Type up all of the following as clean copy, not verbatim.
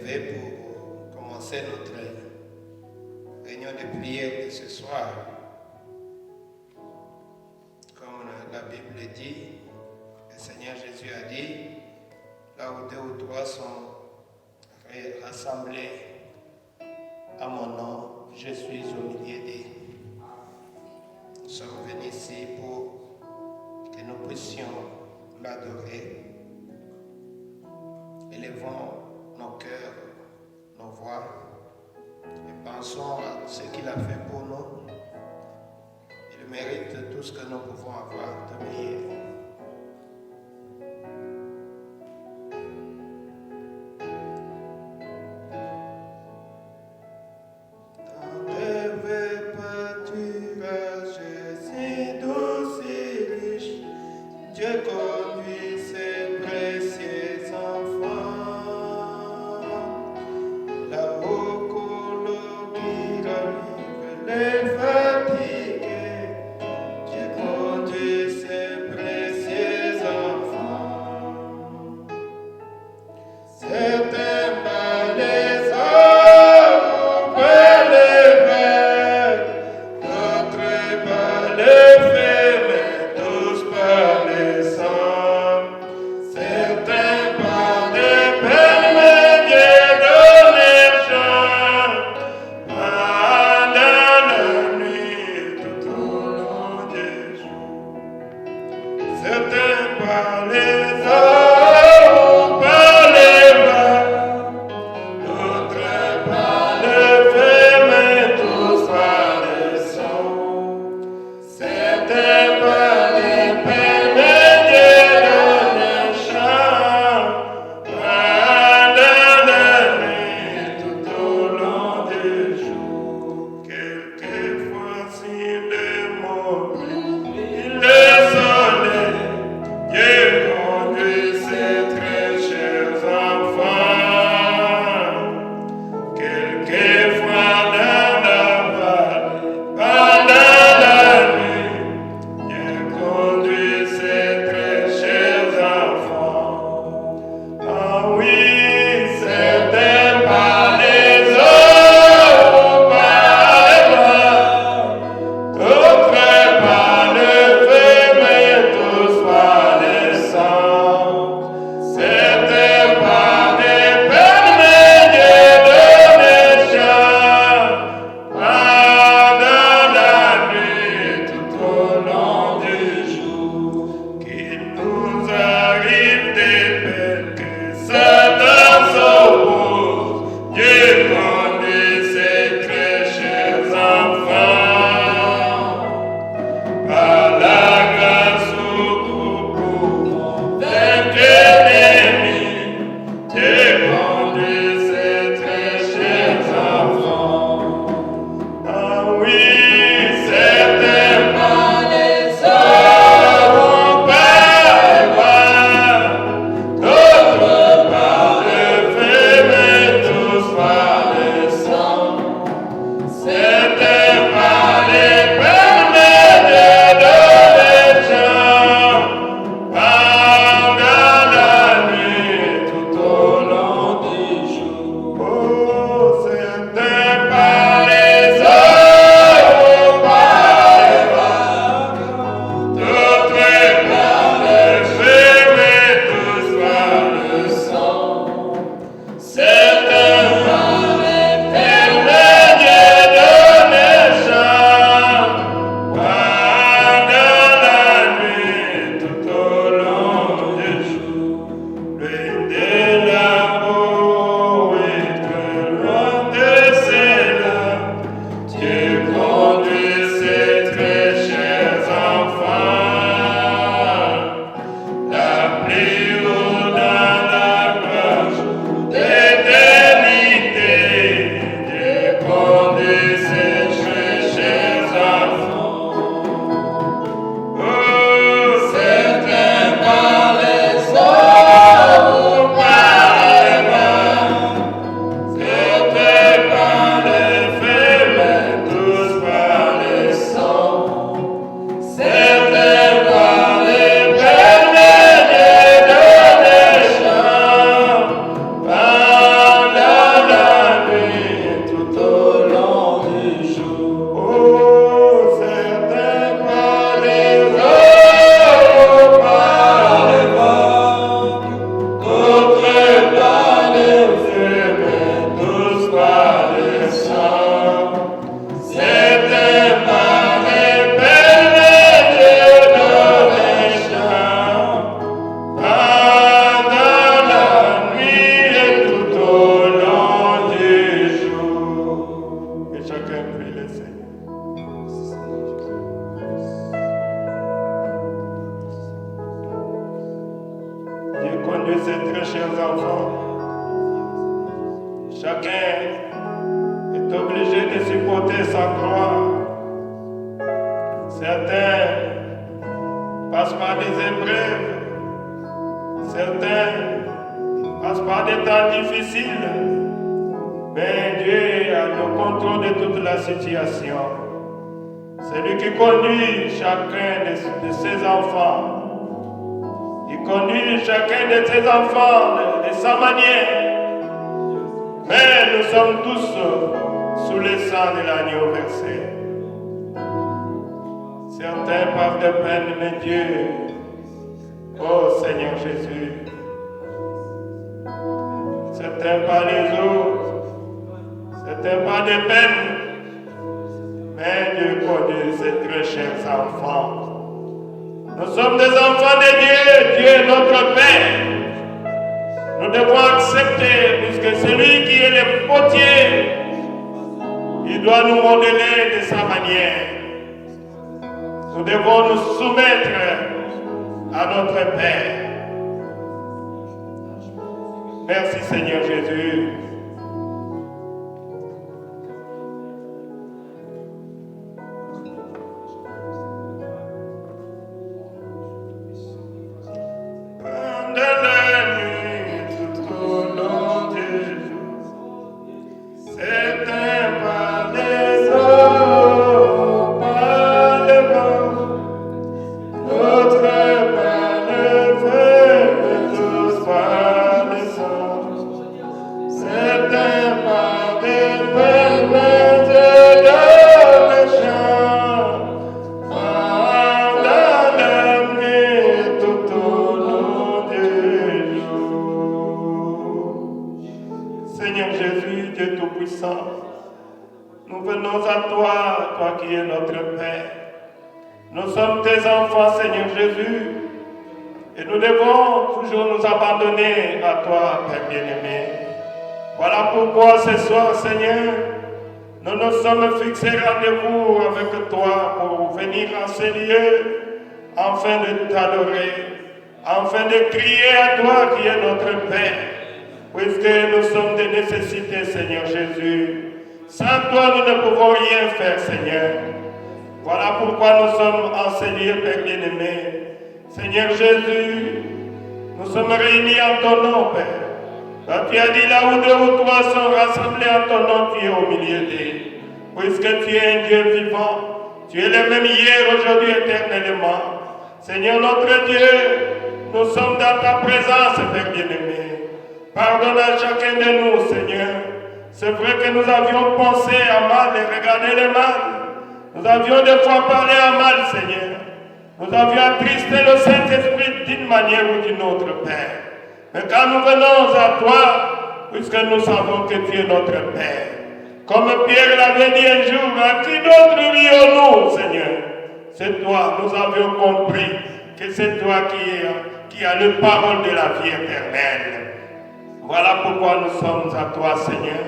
lever pour commencer notre réunion de prière de ce soir. Comme la Bible dit, le Seigneur Jésus a dit, là où 2 ou 3 sont rassemblés à mon nom, je suis au milieu d'eux. Nous sommes venus ici pour que nous puissions l'adorer. Élevons nos cœurs, nos voix et pensons à ce qu'il a fait pour nous. Il mérite tout ce que nous pouvons avoir de meilleur. Son connu ces très chers enfants. Chacun est obligé de supporter sa croix. Certains passent par des épreuves. Certains passent par des temps difficiles. Mais Dieu a le contrôle de toute la situation. C'est lui qui conduit chacun de ses enfants. Il conduit chacun de ses enfants de sa manière. Mais nous sommes tous sous le sang de l'agneau versé. Certains parlent de peine, mais Dieu, oh Seigneur Jésus, certains parlent des autres, certains parlent de peine, mais Dieu conduit ses très chers enfants. Nous sommes des enfants de Dieu, Dieu est notre Père. Nous devons accepter, puisque celui qui est le potier, il doit nous modeler de sa manière. Nous devons nous soumettre à notre Père. Merci Seigneur Jésus. Nous venons à toi, toi qui es notre Père. Nous sommes tes enfants, Seigneur Jésus, et nous devons toujours nous abandonner à toi, Père bien-aimé. Voilà pourquoi ce soir, Seigneur, nous nous sommes fixés rendez-vous avec toi pour venir en ces lieux, afin de t'adorer, afin de crier à toi qui es notre Père, puisque nous sommes des nécessités, Seigneur Jésus. Sans toi, nous ne pouvons rien faire, Seigneur. Voilà pourquoi nous sommes en ces lieux, Père bien-aimé. Seigneur Jésus, nous sommes réunis en ton nom, Père. Toi, tu as dit là où deux ou trois sont rassemblés en ton nom, tu es au milieu d'eux. Puisque tu es un Dieu vivant, tu es le même hier, aujourd'hui, éternellement. Seigneur notre Dieu, nous sommes dans ta présence, Père bien-aimé. Pardonne à chacun de nous, Seigneur. C'est vrai que nous avions pensé à mal et regardé le mal. Nous avions des fois parlé à mal, Seigneur. Nous avions attristé le Saint-Esprit d'une manière ou d'une autre, Père. Mais quand nous venons à toi, puisque nous savons que tu es notre Père, comme Pierre l'avait dit un jour, à qui d'autre rions-nous, Seigneur? C'est toi, nous avions compris que c'est toi qui as le parole de la vie éternelle. Voilà pourquoi nous sommes à toi, Seigneur.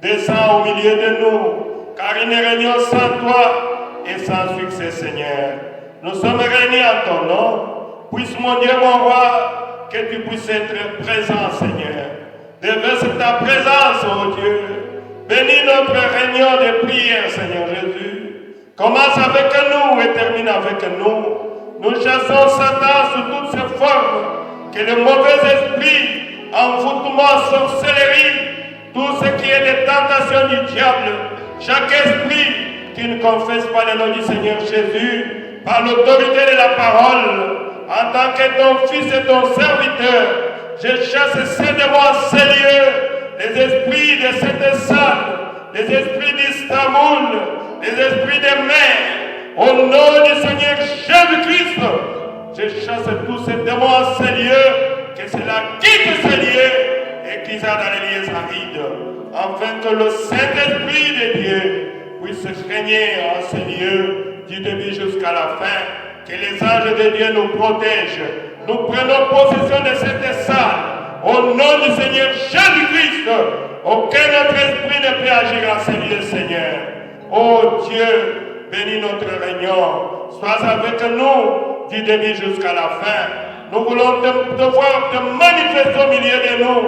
Descends au milieu de nous, car il ne régnons sans toi et sans succès, Seigneur. Nous sommes réunis en ton nom. Puisse, mon Dieu, mon roi, que tu puisses être présent, Seigneur. Déverse ta présence, oh Dieu. Bénis notre réunion de prière, Seigneur Jésus. Commence avec nous et termine avec nous. Nous chassons Satan sous toutes ses formes, que le mauvais esprit, envoûtement, sorcellerie, tout ce qui est des tentations du diable, chaque esprit qui ne confesse pas le nom du Seigneur Jésus, par l'autorité de la parole, en tant que ton fils et ton serviteur, je chasse ces démons, ces lieux, les esprits de cette salle, les esprits d'Istanbul, les esprits des mers, au nom du Seigneur Jésus-Christ, je chasse tous ces démons, ces lieux, que cela quitte ces lieux et qu'ils aillent dans les lieux arides, afin que le Saint-Esprit de Dieu puisse régner en ces lieux du début jusqu'à la fin, que les anges de Dieu nous protègent. Nous prenons possession de cette salle, au nom du Seigneur Jésus-Christ. Aucun autre esprit ne peut agir en ces lieux, Seigneur. Oh Dieu, bénis notre réunion. Sois avec nous du début jusqu'à la fin. Nous voulons te voir te manifester au milieu de nous,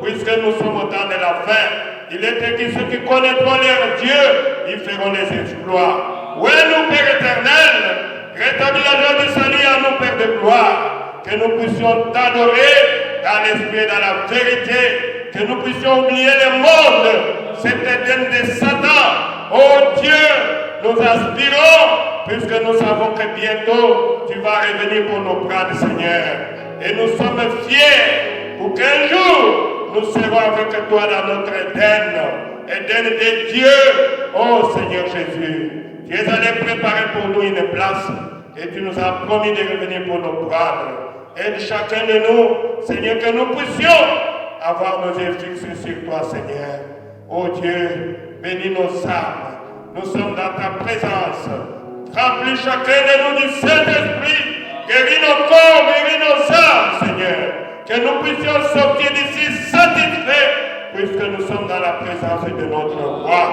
puisque nous sommes au temps de la fin. Il est écrit, ceux qui connaîtront leur Dieu, ils feront les exploits. Oui, nous, Père éternel, rétablis la joie du salut à nous, Père de gloire, que nous puissions t'adorer dans l'esprit et dans la vérité, que nous puissions oublier le monde, cet Éden de Satan. Oh Dieu, nous aspirons, puisque nous savons que bientôt tu vas revenir pour nous prendre, Seigneur. Et nous sommes fiers pour qu'un jour nous serons avec toi dans notre Éden, Éden de Dieu. Oh Seigneur Jésus, tu es allé préparer pour nous une place et tu nous as promis de revenir pour nous prendre. Aide chacun de nous, Seigneur, que nous puissions avoir nos yeux fixés sur toi, Seigneur. Oh Dieu, bénis nos âmes. Nous sommes dans ta présence. Remplis chacun de nous du Saint-Esprit. Guéris nos corps, guéris nos âmes, Seigneur. Que nous puissions sortir d'ici satisfaits, puisque nous sommes dans la présence de notre roi.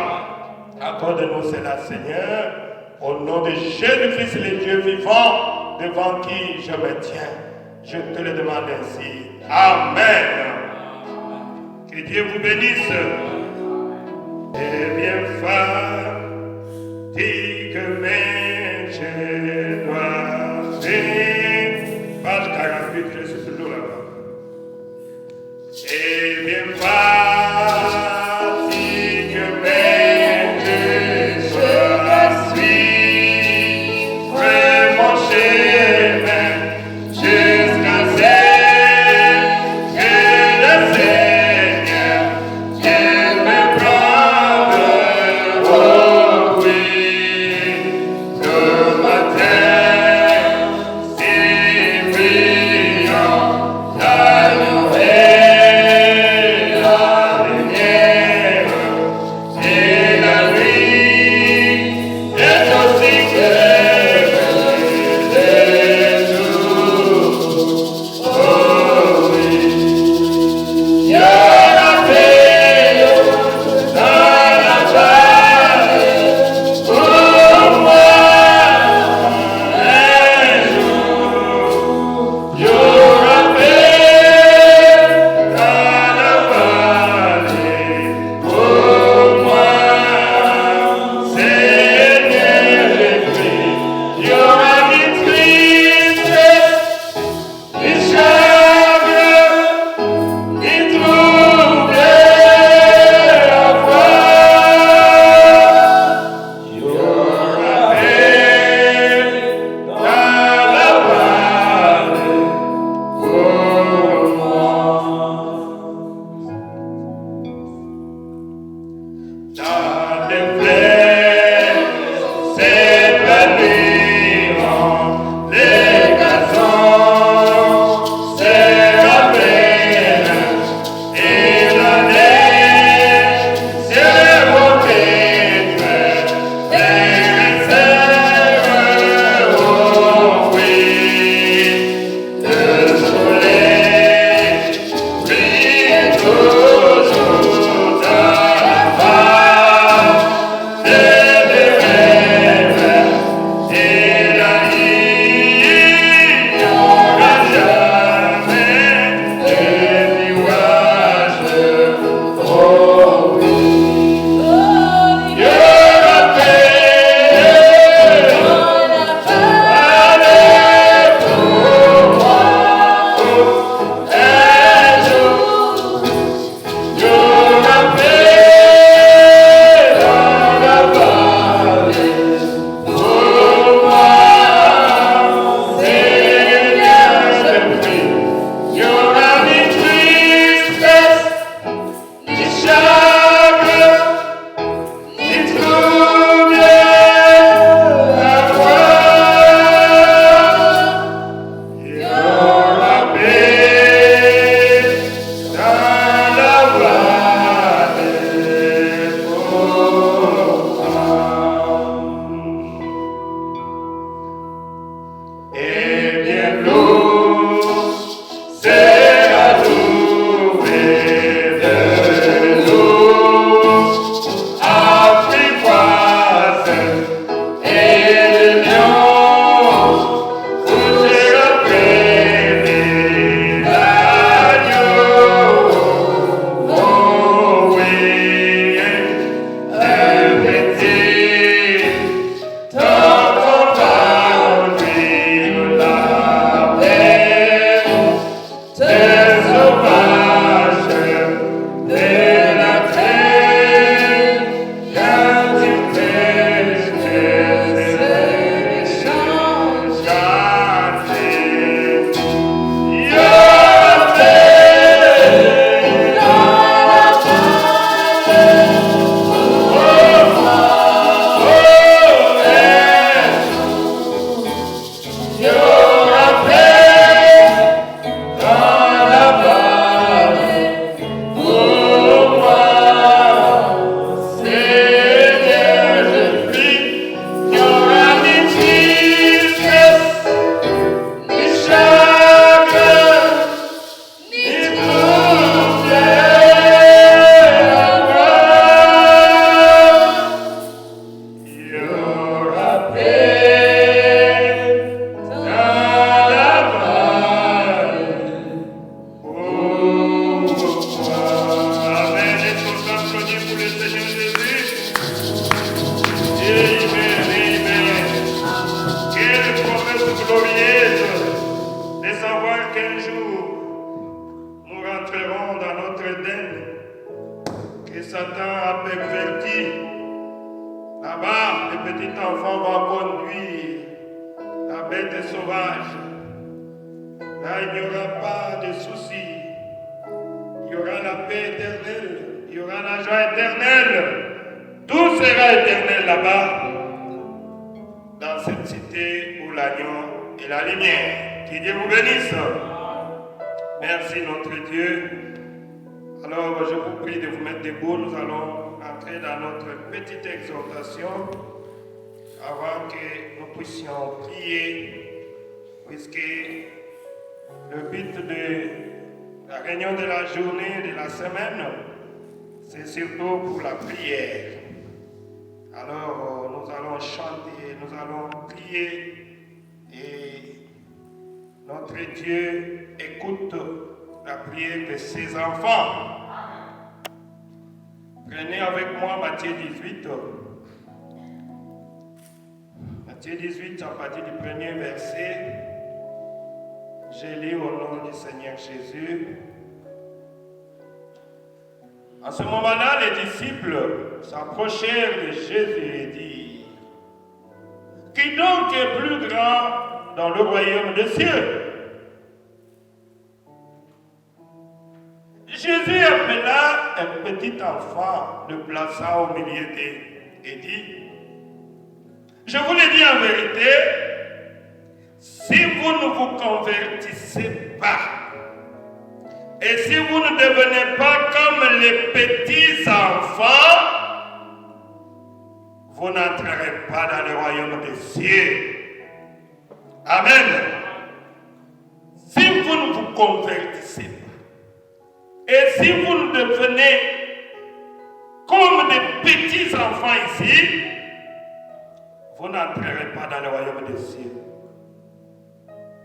Accorde-nous cela, Seigneur, au nom de Jésus-Christ, le Dieu vivant, devant qui je me tiens. Je te le demande ainsi. Amen. Que Dieu vous bénisse. Et bien fatigue, mais je dois vivre. Page 48, je suis toujours là-bas. Et bien fatigue, mais je dois suivre mon chemin jusqu'à ce que le Seigneur vienne me prendre. Oh oui, sauvages. Là, il n'y aura pas de soucis. Il y aura la paix éternelle. Il y aura la joie éternelle. Tout sera éternel là-bas, dans cette cité où l'agneau est la lumière. Que Dieu vous bénisse. Merci notre Dieu. Alors, je vous prie de vous mettre debout. Nous allons entrer dans notre petite exhortation avant que nous puissions prier, puisque le but de la réunion de la journée, de la semaine, c'est surtout pour la prière. Alors, nous allons chanter, nous allons prier et notre Dieu écoute la prière de ses enfants. Prenez avec moi Matthieu 18. Matthieu 18, à partir du premier verset. Je lis au nom du Seigneur Jésus. En ce moment-là, les disciples s'approchèrent de Jésus et dirent: Qui donc est plus grand dans le royaume des cieux? Jésus appela un petit enfant, le plaça au milieu d'eux et dit: Je vous le dis en vérité, si vous ne vous convertissez pas, et si vous ne devenez pas comme les petits enfants, vous n'entrerez pas dans le royaume des cieux. Amen. Si vous ne vous convertissez pas, et si vous ne devenez comme des petits enfants ici, vous n'entrerez pas dans le royaume des cieux.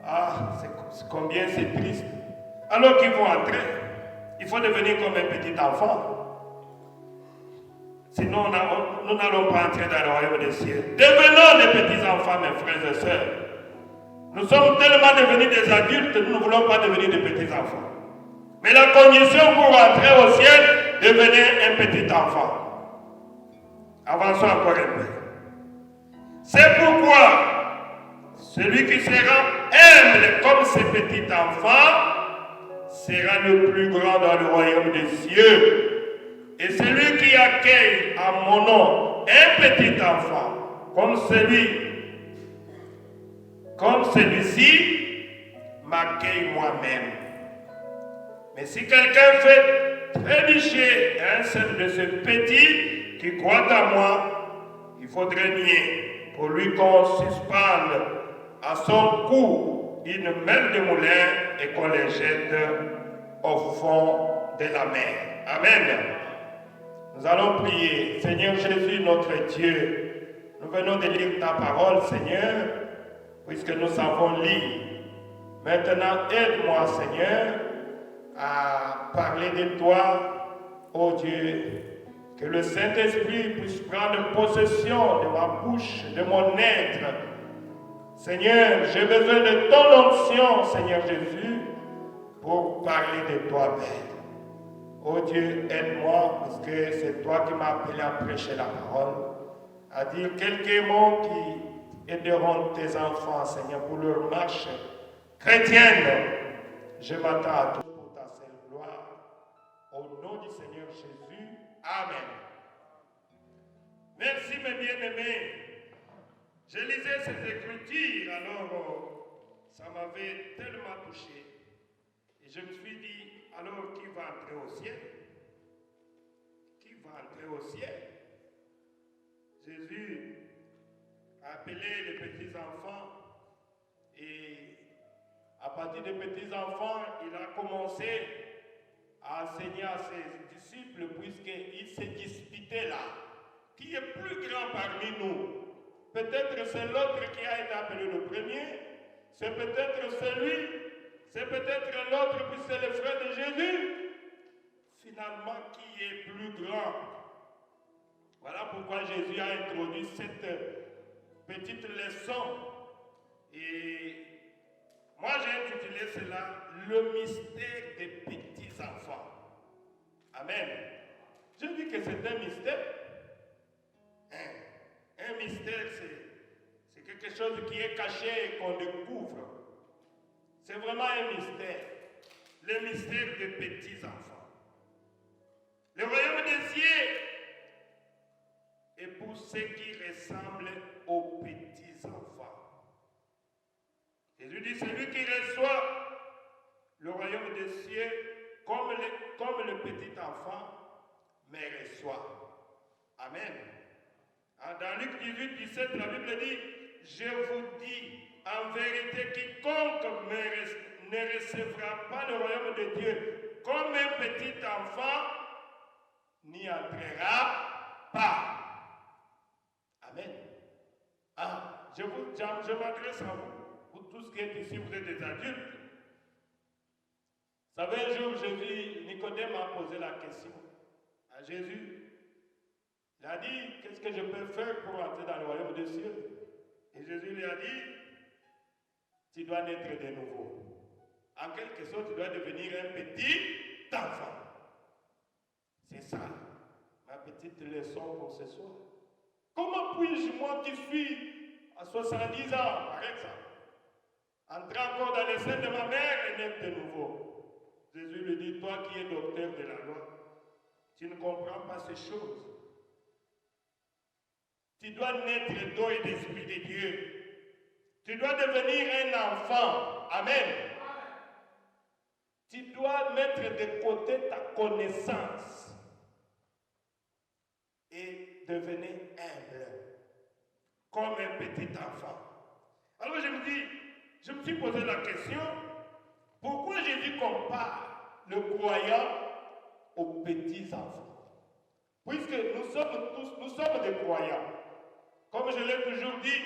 Ah, combien c'est triste. Alors qu'ils vont entrer, il faut devenir comme un petit enfant. Sinon, nous n'allons pas entrer dans le royaume des cieux. Devenons des petits enfants, mes frères et sœurs. Nous sommes tellement devenus des adultes, nous ne voulons pas devenir des petits enfants. Mais la condition pour entrer au ciel, devenez un petit enfant. Avançons encore un peu. C'est pourquoi celui qui sera humble comme ces petits enfants sera le plus grand dans le royaume des cieux. Et celui qui accueille à mon nom un petit enfant comme celui-ci, m'accueille moi-même. Mais si quelqu'un fait trébucher un seul de ces petits qui croient à moi, il faudrait nier pour lui qu'on suspende à son cou une mêle de moulin et qu'on les jette au fond de la mer. Amen. Nous allons prier. Seigneur Jésus, notre Dieu, nous venons de lire ta parole, Seigneur, puisque nous savons lire. Maintenant, aide-moi, Seigneur, à parler de toi, ô Dieu, que le Saint-Esprit puisse prendre possession de ma bouche, de mon être. Seigneur, j'ai besoin de ton onction, Seigneur Jésus, pour parler de toi, Père. Ô Dieu, aide-moi, parce que c'est toi qui m'as appelé à prêcher la parole, à dire quelques mots qui aideront tes enfants, Seigneur, pour leur marche chrétienne. Je m'attends à toi. Au nom du Seigneur Jésus, Amen. Merci mes bien-aimés. Je lisais ces écritures, alors ça m'avait tellement touché. Et je me suis dit, alors qui va entrer au ciel? Qui va entrer au ciel? Jésus a appelé les petits-enfants et à partir des petits-enfants, il a commencé à enseigner à ses disciples puisqu'il s'est disputé là. Qui est plus grand parmi nous? Peut-être c'est l'autre qui a été appelé le premier, c'est peut-être celui, c'est peut-être l'autre puis c'est le frère de Jésus. Finalement, qui est plus grand? Voilà pourquoi Jésus a introduit cette petite leçon. Et moi j'ai intitulé cela le mystère des petits-enfants. Amen. Je dis que c'est un mystère. Un mystère, c'est quelque chose qui est caché et qu'on découvre. C'est vraiment un mystère. Le mystère des petits-enfants. Le royaume des cieux est pour ceux qui ressemblent aux petits-enfants. Jésus dit, celui qui reçoit le royaume des cieux comme le petit enfant me reçoit. Amen. Dans Luc 18, 17, la Bible dit, je vous dis, en vérité, quiconque ne recevra pas le royaume de Dieu comme un petit enfant, n'y entrera pas. Amen. Je m'adresse à vous. Vous tous qui êtes ici, vous êtes des adultes. Vous savez, un jour, Nicodème a posé la question à Jésus. Il a dit, qu'est-ce que je peux faire pour entrer dans le royaume des cieux? Et Jésus lui a dit, tu dois naître de nouveau. En quelque sorte, tu dois devenir un petit enfant. C'est ça, ma petite leçon pour ce soir. Comment puis-je, moi qui suis à 70 ans, par exemple, entrer encore dans les seins de ma mère et naître de nouveau? Jésus lui dit, toi qui es docteur de la loi, tu ne comprends pas ces choses. Tu dois naître d'eau et d'esprit de Dieu. Tu dois devenir un enfant. Amen. Tu dois mettre de côté ta connaissance et devenir humble, comme un petit enfant. Alors je me suis posé la question, pourquoi Jésus compare le croyant aux petits enfants? Puisque nous sommes des croyants. Comme je l'ai toujours dit,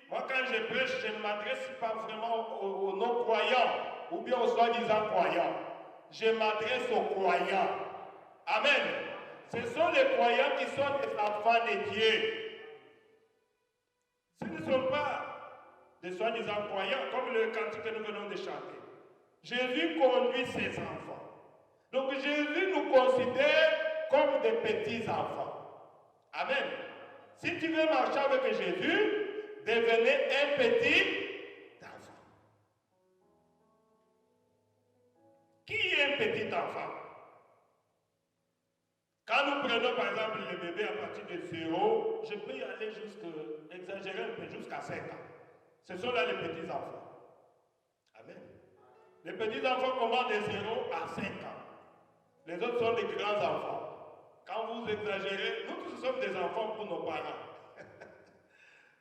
moi quand je prêche, je ne m'adresse pas vraiment aux non-croyants ou bien aux soi-disant croyants. Je m'adresse aux croyants. Amen. Ce sont les croyants qui sont des enfants de Dieu. Ce ne sont pas des soi-disant croyants comme le cantique que nous venons de chanter. Jésus conduit ses enfants. Donc Jésus nous considère comme des petits enfants. Amen. Si tu veux marcher avec Jésus, devenez un petit enfant. Qui est un petit enfant? Quand nous prenons par exemple les bébés à partir de 0, je peux y aller exagérer un peu, jusqu'à 5 ans. Ce sont là les petits enfants. Amen. Les petits enfants commencent de 0 à 5 ans. Les autres sont des grands enfants. Quand vous exagérez, nous tous sommes des enfants pour nos parents.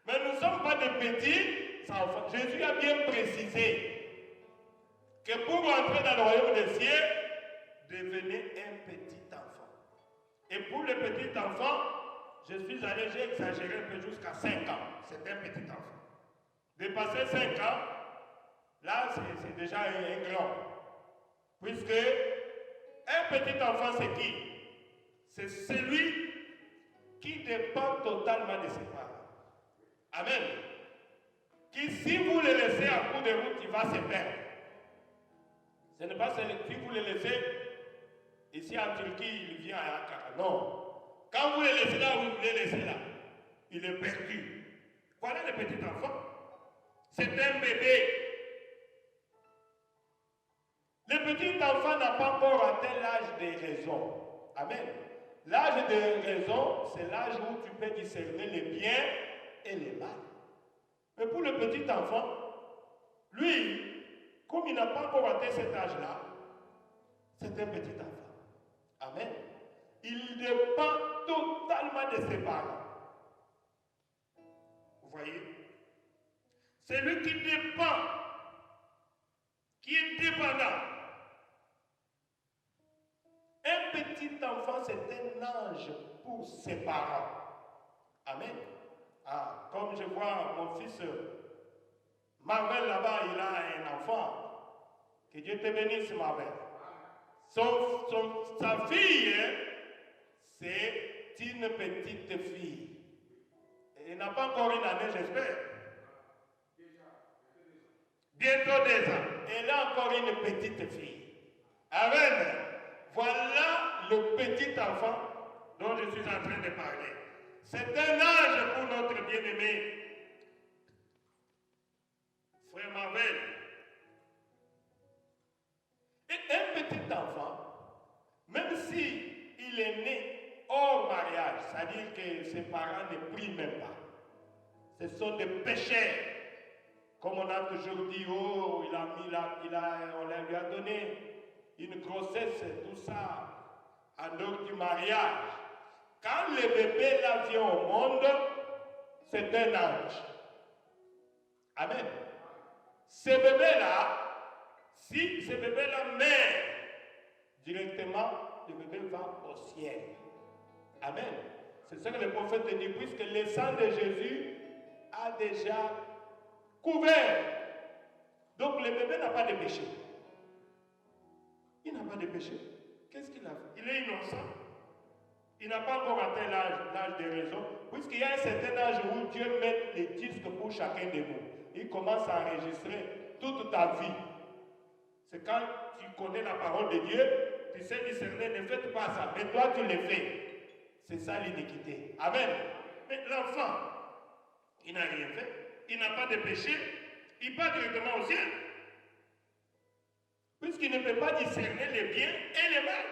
Mais nous ne sommes pas des petits enfants. Jésus a bien précisé que pour entrer dans le royaume des cieux, devenez un petit enfant. Et pour le petit enfant, j'ai exagéré un peu jusqu'à 5 ans. C'est un petit enfant. Dépasser 5 ans, là c'est déjà un grand. Puisque un petit enfant c'est qui? C'est celui qui dépend totalement de ses parents. Amen. Qui, si vous le laissez à court de route, il va se perdre. Ce n'est pas celui, si vous le laissez, ici en Turquie, il vient à Ankara. Non. Quand vous le laissez là, vous le laissez là, il est perdu. Voilà le petit enfant. C'est un bébé. Le petit enfant n'a pas encore atteint l'âge de raison. Amen. L'âge de raison, c'est l'âge où tu peux discerner les biens et les mal. Mais pour le petit enfant, lui, comme il n'a pas encore atteint cet âge-là, c'est un petit enfant. Amen. Il dépend totalement de ses parents. Vous voyez? C'est lui qui dépend, qui est dépendant. Un petit enfant, c'est un ange pour ses parents. Amen. Comme je vois mon fils Marvel là-bas, il a un enfant. Que Dieu te bénisse, Marvel. Sa fille, c'est une petite fille. Elle n'a pas encore une année, j'espère. Bientôt 2 ans. Elle a encore une petite fille. Amen. Voilà le petit enfant dont je suis en train de parler. C'est un âge pour notre bien-aimé Frère Marvel. Et un petit enfant, même si il est né hors mariage, c'est-à-dire que ses parents ne prient même pas, ce sont des pécheurs. Comme on a toujours dit, oh, on lui a donné une grossesse, tout ça, en dehors du mariage. Quand le bébé là vient au monde, c'est un ange. Amen. Ce bébé-là, si ce bébé-là meurt directement, le bébé va au ciel. Amen. C'est ce que le prophète dit, puisque le sang de Jésus a déjà couvert. Donc le bébé n'a pas de péché. Il n'a pas de péché. Qu'est-ce qu'il a fait? Il est innocent. Il n'a pas encore atteint l'âge de raison, puisqu'il y a un certain âge où Dieu met les disques pour chacun de nous. Il commence à enregistrer toute ta vie. C'est quand tu connais la parole de Dieu, tu sais discerner, ne faites pas ça, mais toi tu le fais. C'est ça l'iniquité. Amen. Mais l'enfant, il n'a rien fait, il n'a pas de péché, il part directement au ciel. Puisqu'il ne peut pas discerner les biens et les mal.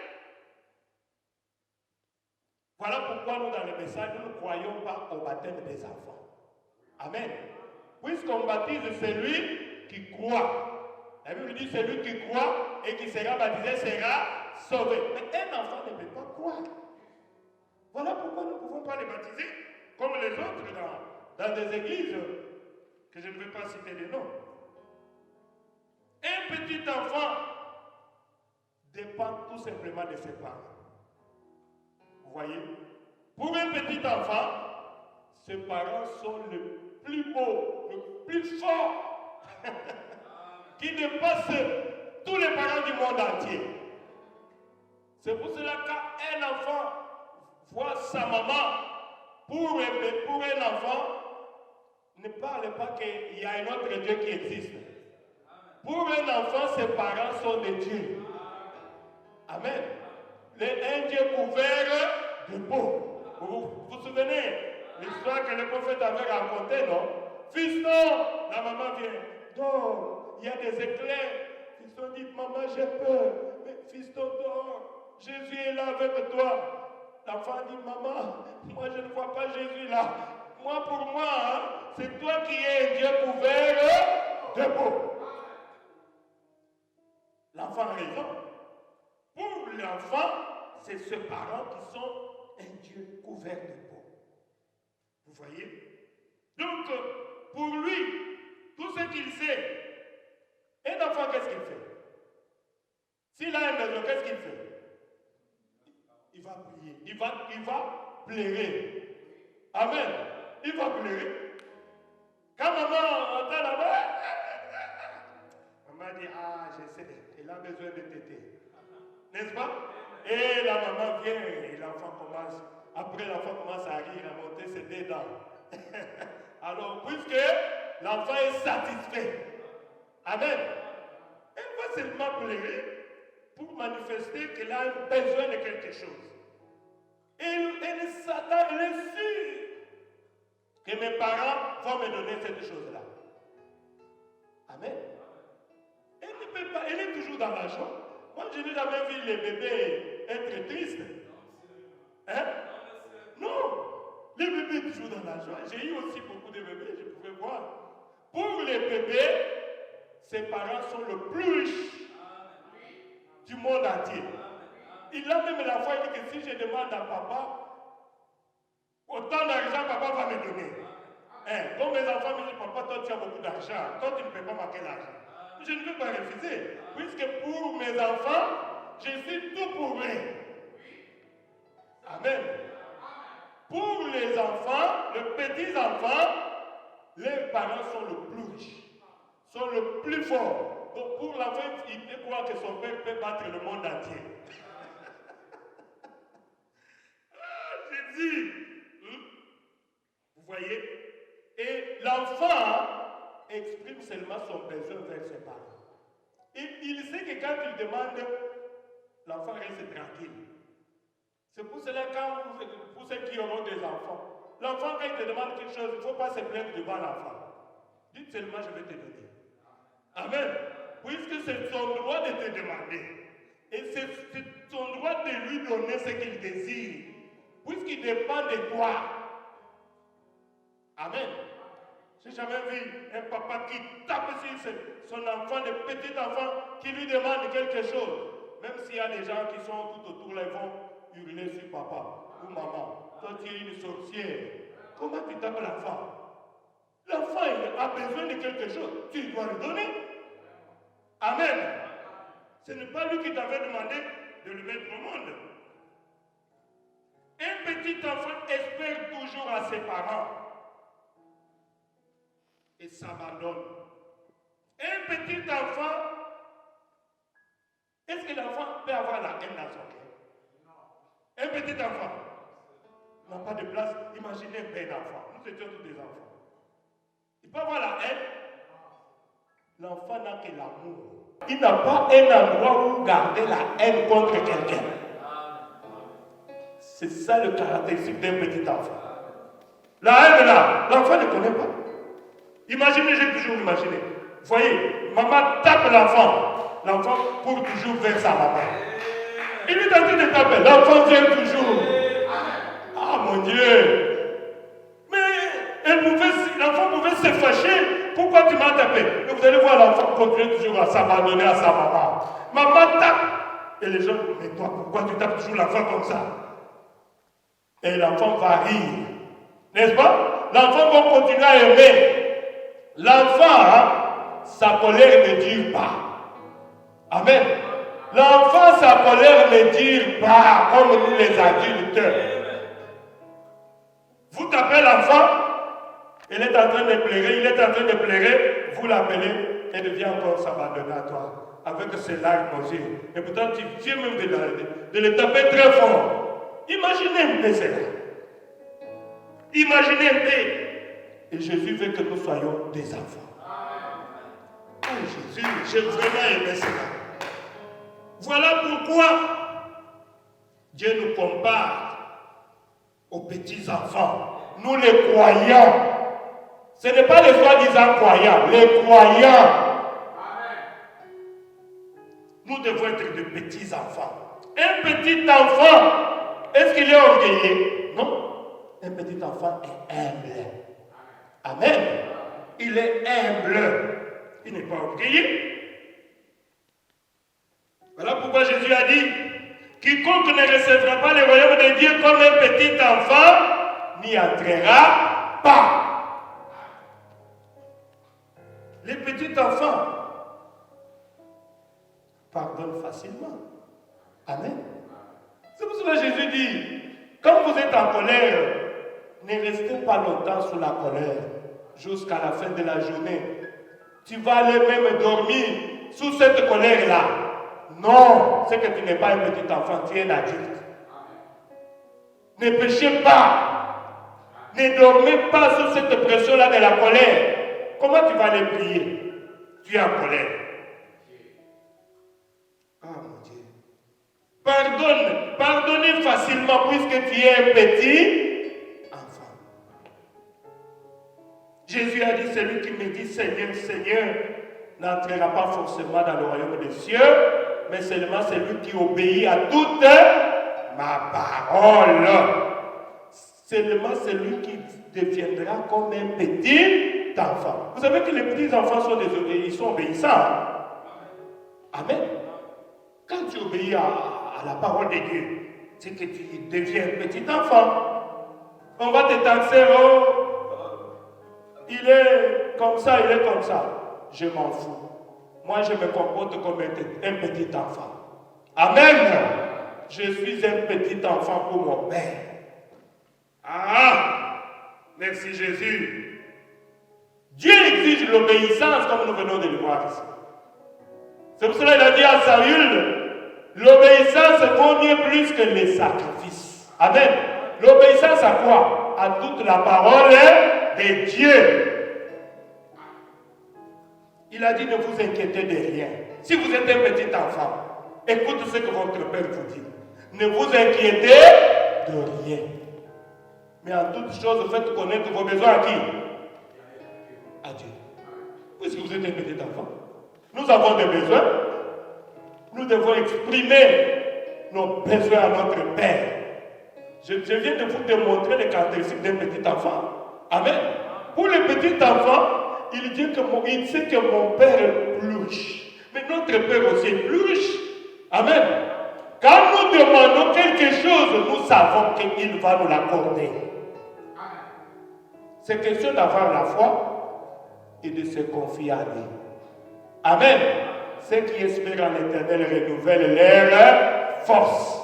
Voilà pourquoi nous, dans le message, nous ne croyons pas au baptême des enfants. Amen. Puisqu'on baptise celui qui croit. La Bible dit celui qui croit et qui sera baptisé sera sauvé. Mais un enfant ne peut pas croire. Voilà pourquoi nous ne pouvons pas les baptiser comme les autres dans des églises que je ne vais pas citer les noms. Un petit enfant dépend tout simplement de ses parents. Vous voyez? Pour un petit enfant, ses parents sont le plus beau, le plus fort, qui dépasse tous les parents du monde entier. C'est pour cela qu'un enfant voit sa maman, pour un enfant, ne parle pas qu'il y a un autre Dieu qui existe. Pour un enfant, ses parents sont des dieux. Amen. Un Dieu couvert de peau. Vous vous souvenez l'histoire que le prophète avait racontée, non? Fiston, la maman vient. Dors, il y a des éclairs. Fiston dit, maman, j'ai peur. Mais fiston, dors. Jésus est là avec toi. L'enfant dit, maman, moi je ne vois pas Jésus là. Moi, pour moi, hein, c'est toi qui es un Dieu couvert de peau. L'enfant a raison. Pour l'enfant, c'est ses parents qui sont un Dieu couvert de peau. Vous voyez? Donc, pour lui, tout ce qu'il sait, un enfant, qu'est-ce qu'il fait? S'il a un besoin, qu'est-ce qu'il fait? Il va prier. Il va pleurer. Amen. Il va pleurer. Quand maman entend là-bas, maman dit, ah, je sais, elle a besoin de téter. N'est-ce pas? Et la maman vient et l'enfant commence, après l'enfant commence à rire, à monter ses deux dents. Alors, puisque l'enfant est satisfait, amen, elle va seulement pleurer pour manifester qu'elle a besoin de quelque chose. Elle s'attend, elle est sûre que mes parents vont me donner cette chose-là. Amen. Elle ne peut pas, elle est toujours dans la joie. Moi, je n'ai jamais vu les bébés être tristes. Hein? Non. Les bébés toujours dans la joie. J'ai eu aussi beaucoup de bébés, je pouvais voir. Pour les bébés, ses parents sont le plus riches du monde entier. Il a même la foi, il dit que si je demande à papa, autant d'argent, papa va me donner. Hein? Quand mes enfants me disent, papa, toi tu as beaucoup d'argent, toi tu ne peux pas manquer l'argent. Je ne peux pas refuser, puisque pour mes enfants, je suis tout pour eux. Amen. Pour les enfants, les petits-enfants, les parents sont le plus riches, sont le plus forts. Donc pour l'enfant, il peut croire que son père peut battre le monde entier. J'ai dit, vous voyez? Et l'enfant exprime seulement son besoin vers ses parents. Et il sait que quand il demande, l'enfant reste tranquille. C'est pour cela que pour ceux qui auront des enfants, l'enfant quand il te demande quelque chose, il ne faut pas se plaindre devant l'enfant. Dites seulement je vais te donner. Amen. Puisque c'est son droit de te demander. Et c'est son droit de lui donner ce qu'il désire. Puisqu'il dépend de toi. Amen. J'ai jamais vu un papa qui tape sur son enfant, le petit enfant, qui lui demande quelque chose. Même s'il y a des gens qui sont tout autour là, ils vont hurler sur papa ou maman. Toi, tu es une sorcière. Comment tu tapes l'enfant? L'enfant a besoin de quelque chose. Tu dois lui donner. Amen. Ce n'est pas lui qui t'avait demandé de le mettre au monde. Un petit enfant espère toujours à ses parents et s'abandonne. Un petit enfant, est-ce que l'enfant peut avoir la haine dans son cœur? Un petit enfant n'a pas de place. Imaginez un père d'enfant. Nous étions tous des enfants. Il peut avoir la haine. L'enfant n'a que l'amour. Il n'a pas un endroit où garder la haine contre quelqu'un. C'est ça le caractéristique d'un petit enfant. La haine là, l'enfant ne connaît pas. Imaginez, j'ai toujours imaginé. Vous voyez, maman tape l'enfant. L'enfant court toujours vers sa maman. Il est en train de taper. L'enfant vient toujours. Ah mon Dieu. Mais l'enfant pouvait se fâcher. Pourquoi tu m'as tapé? Et vous allez voir l'enfant continuer toujours à s'abandonner à sa maman. Maman tape. Et les gens, mais toi, pourquoi tu tapes toujours l'enfant comme ça? Et l'enfant va rire. N'est-ce pas? L'enfant va continuer à aimer. L'enfant, sa colère ne dure pas. Amen. L'enfant, sa colère ne dure pas comme nous les adultes. Vous tapez l'enfant, il est en train de pleurer, il est en train de pleurer, vous l'appelez et il vient encore s'abandonner à toi avec ses larmes aux yeux. Et pourtant, tu viens même de le taper très fort. Imaginez un peu cela. Imaginez un peu. Et Jésus veut que nous soyons des enfants. Oh Jésus, j'ai vraiment aimé cela. Voilà pourquoi Dieu nous compare aux petits enfants. Nous les croyants. Ce n'est pas les soi-disant croyants, les croyants. Nous devons être de petits enfants. Un petit enfant, est-ce qu'il est orgueilleux? Non. Un petit enfant est humble. Amen. Il est humble. Il n'est pas orgueilleux. Voilà pourquoi Jésus a dit, quiconque ne recevra pas le royaume de Dieu comme un petit enfant, n'y entrera pas. Les petits enfants pardonnent facilement. Amen. C'est pour cela que Jésus dit, quand vous êtes en colère, ne restez pas longtemps sous la colère, jusqu'à la fin de la journée. Tu vas aller même dormir sous cette colère-là. Non, c'est que tu n'es pas un petit enfant, tu es un adulte. Ne péchez pas. Ne dormez pas sous cette pression-là de la colère. Comment tu vas aller prier? Tu es en colère. Ah mon Dieu. Pardonnez facilement puisque tu es un petit enfant. Jésus a dit, celui qui me dit Seigneur, Seigneur, n'entrera pas forcément dans le royaume des cieux, mais seulement celui qui obéit à toute ma parole. Seulement celui qui deviendra comme un petit enfant. Vous savez que les petits enfants sont obéissants. Amen. Quand tu obéis à la parole de Dieu, c'est que tu deviens un petit enfant. On va te taxer, il est comme ça, il est comme ça. Je m'en fous. Moi, je me comporte comme un petit enfant. Amen. Je suis un petit enfant pour mon Père. Ah, merci Jésus. Dieu exige l'obéissance comme nous venons de le voir ici. C'est pour cela qu'il a dit à Saül, l'obéissance vaut mieux plus que les sacrifices. Amen. L'obéissance à quoi? À toute la parole de Dieu. Il a dit, ne vous inquiétez de rien. Si vous êtes un petit enfant, écoutez ce que votre Père vous dit. Ne vous inquiétez de rien. Mais en toute chose, faites connaître vos besoins à qui? À Dieu. Puisque vous êtes un petit enfant. Nous avons des besoins. Nous devons exprimer nos besoins à notre Père. Je viens de vous démontrer les caractéristiques d'un petit enfant. Amen. Pour le petit enfant, il sait que mon Père est plus riche. Mais notre Père aussi est plus riche. Amen. Quand nous demandons quelque chose, nous savons qu'il va nous l'accorder. C'est question d'avoir la foi et de se confier à lui. Amen. Ceux qui espèrent en l'Éternel renouvellent leur force.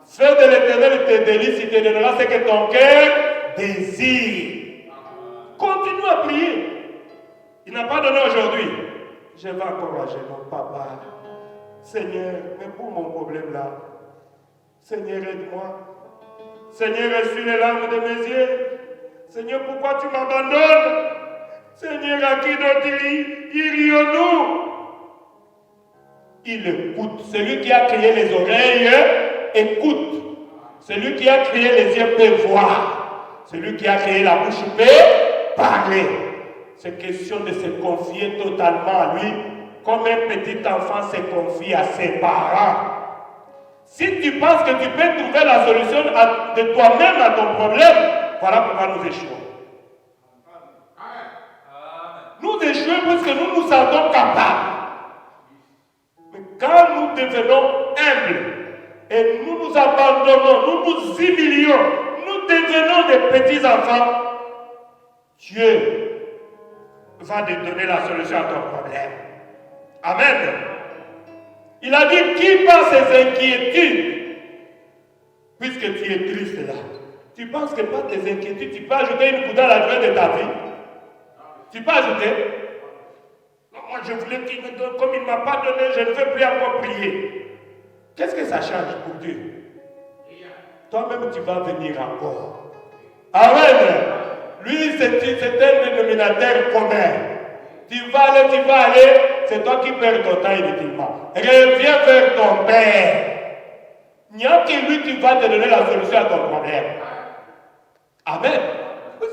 Fais de l'Éternel tes délices, il te donnera ce que ton cœur désire. Continue à prier. Il n'a pas donné aujourd'hui. Je vais encourager mon papa. Seigneur, mais pour mon problème là, Seigneur, aide-moi. Seigneur, essuie les larmes de mes yeux. Seigneur, pourquoi tu m'abandonnes? Seigneur, à qui d'autre irions-nous? Il écoute. Celui qui a créé les oreilles, écoute. Celui qui a créé les yeux peut voir. Celui qui a créé la bouche peut parler. C'est question de se confier totalement à lui, comme un petit enfant se confie à ses parents. Si tu penses que tu peux trouver la solution de toi-même à ton problème, voilà pourquoi nous échouons. Nous échouons parce que nous nous sentons capables. Mais quand nous devenons humbles et nous nous abandonnons, nous nous humilions, nous devenons des petits enfants, Dieu va te donner la solution à ton problème. Amen. Il a dit, qui par ses inquiétudes, puisque tu es triste là, tu penses que par tes inquiétudes, tu peux ajouter une goutte à la durée de ta vie? Tu peux ajouter? Non, moi je voulais qu'il me donne, comme il ne m'a pas donné, je ne veux plus encore prier. Qu'est-ce que ça change pour Dieu? Toi-même tu vas venir encore. Amen. Lui c'est un dénominateur commun. Tu vas aller, c'est toi qui perds ton temps inutilement. Reviens vers ton Père. Il n'y a que lui qui va te donner la solution à ton problème. Amen.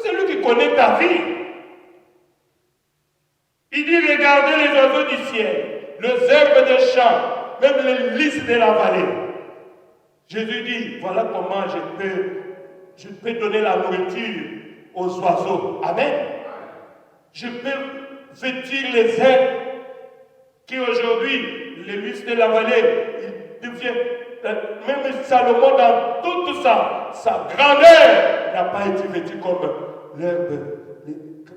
C'est lui qui connaît ta vie. Il dit, regardez les oiseaux du ciel, les herbes des champs, même les lys de la vallée. Jésus dit, voilà comment je peux donner la nourriture aux oiseaux. Amen. Je peux vêtir les herbes qui aujourd'hui, les lys de la vallée, il devient, même Salomon dans toute sa grandeur, n'a pas été vêtu comme l'herbe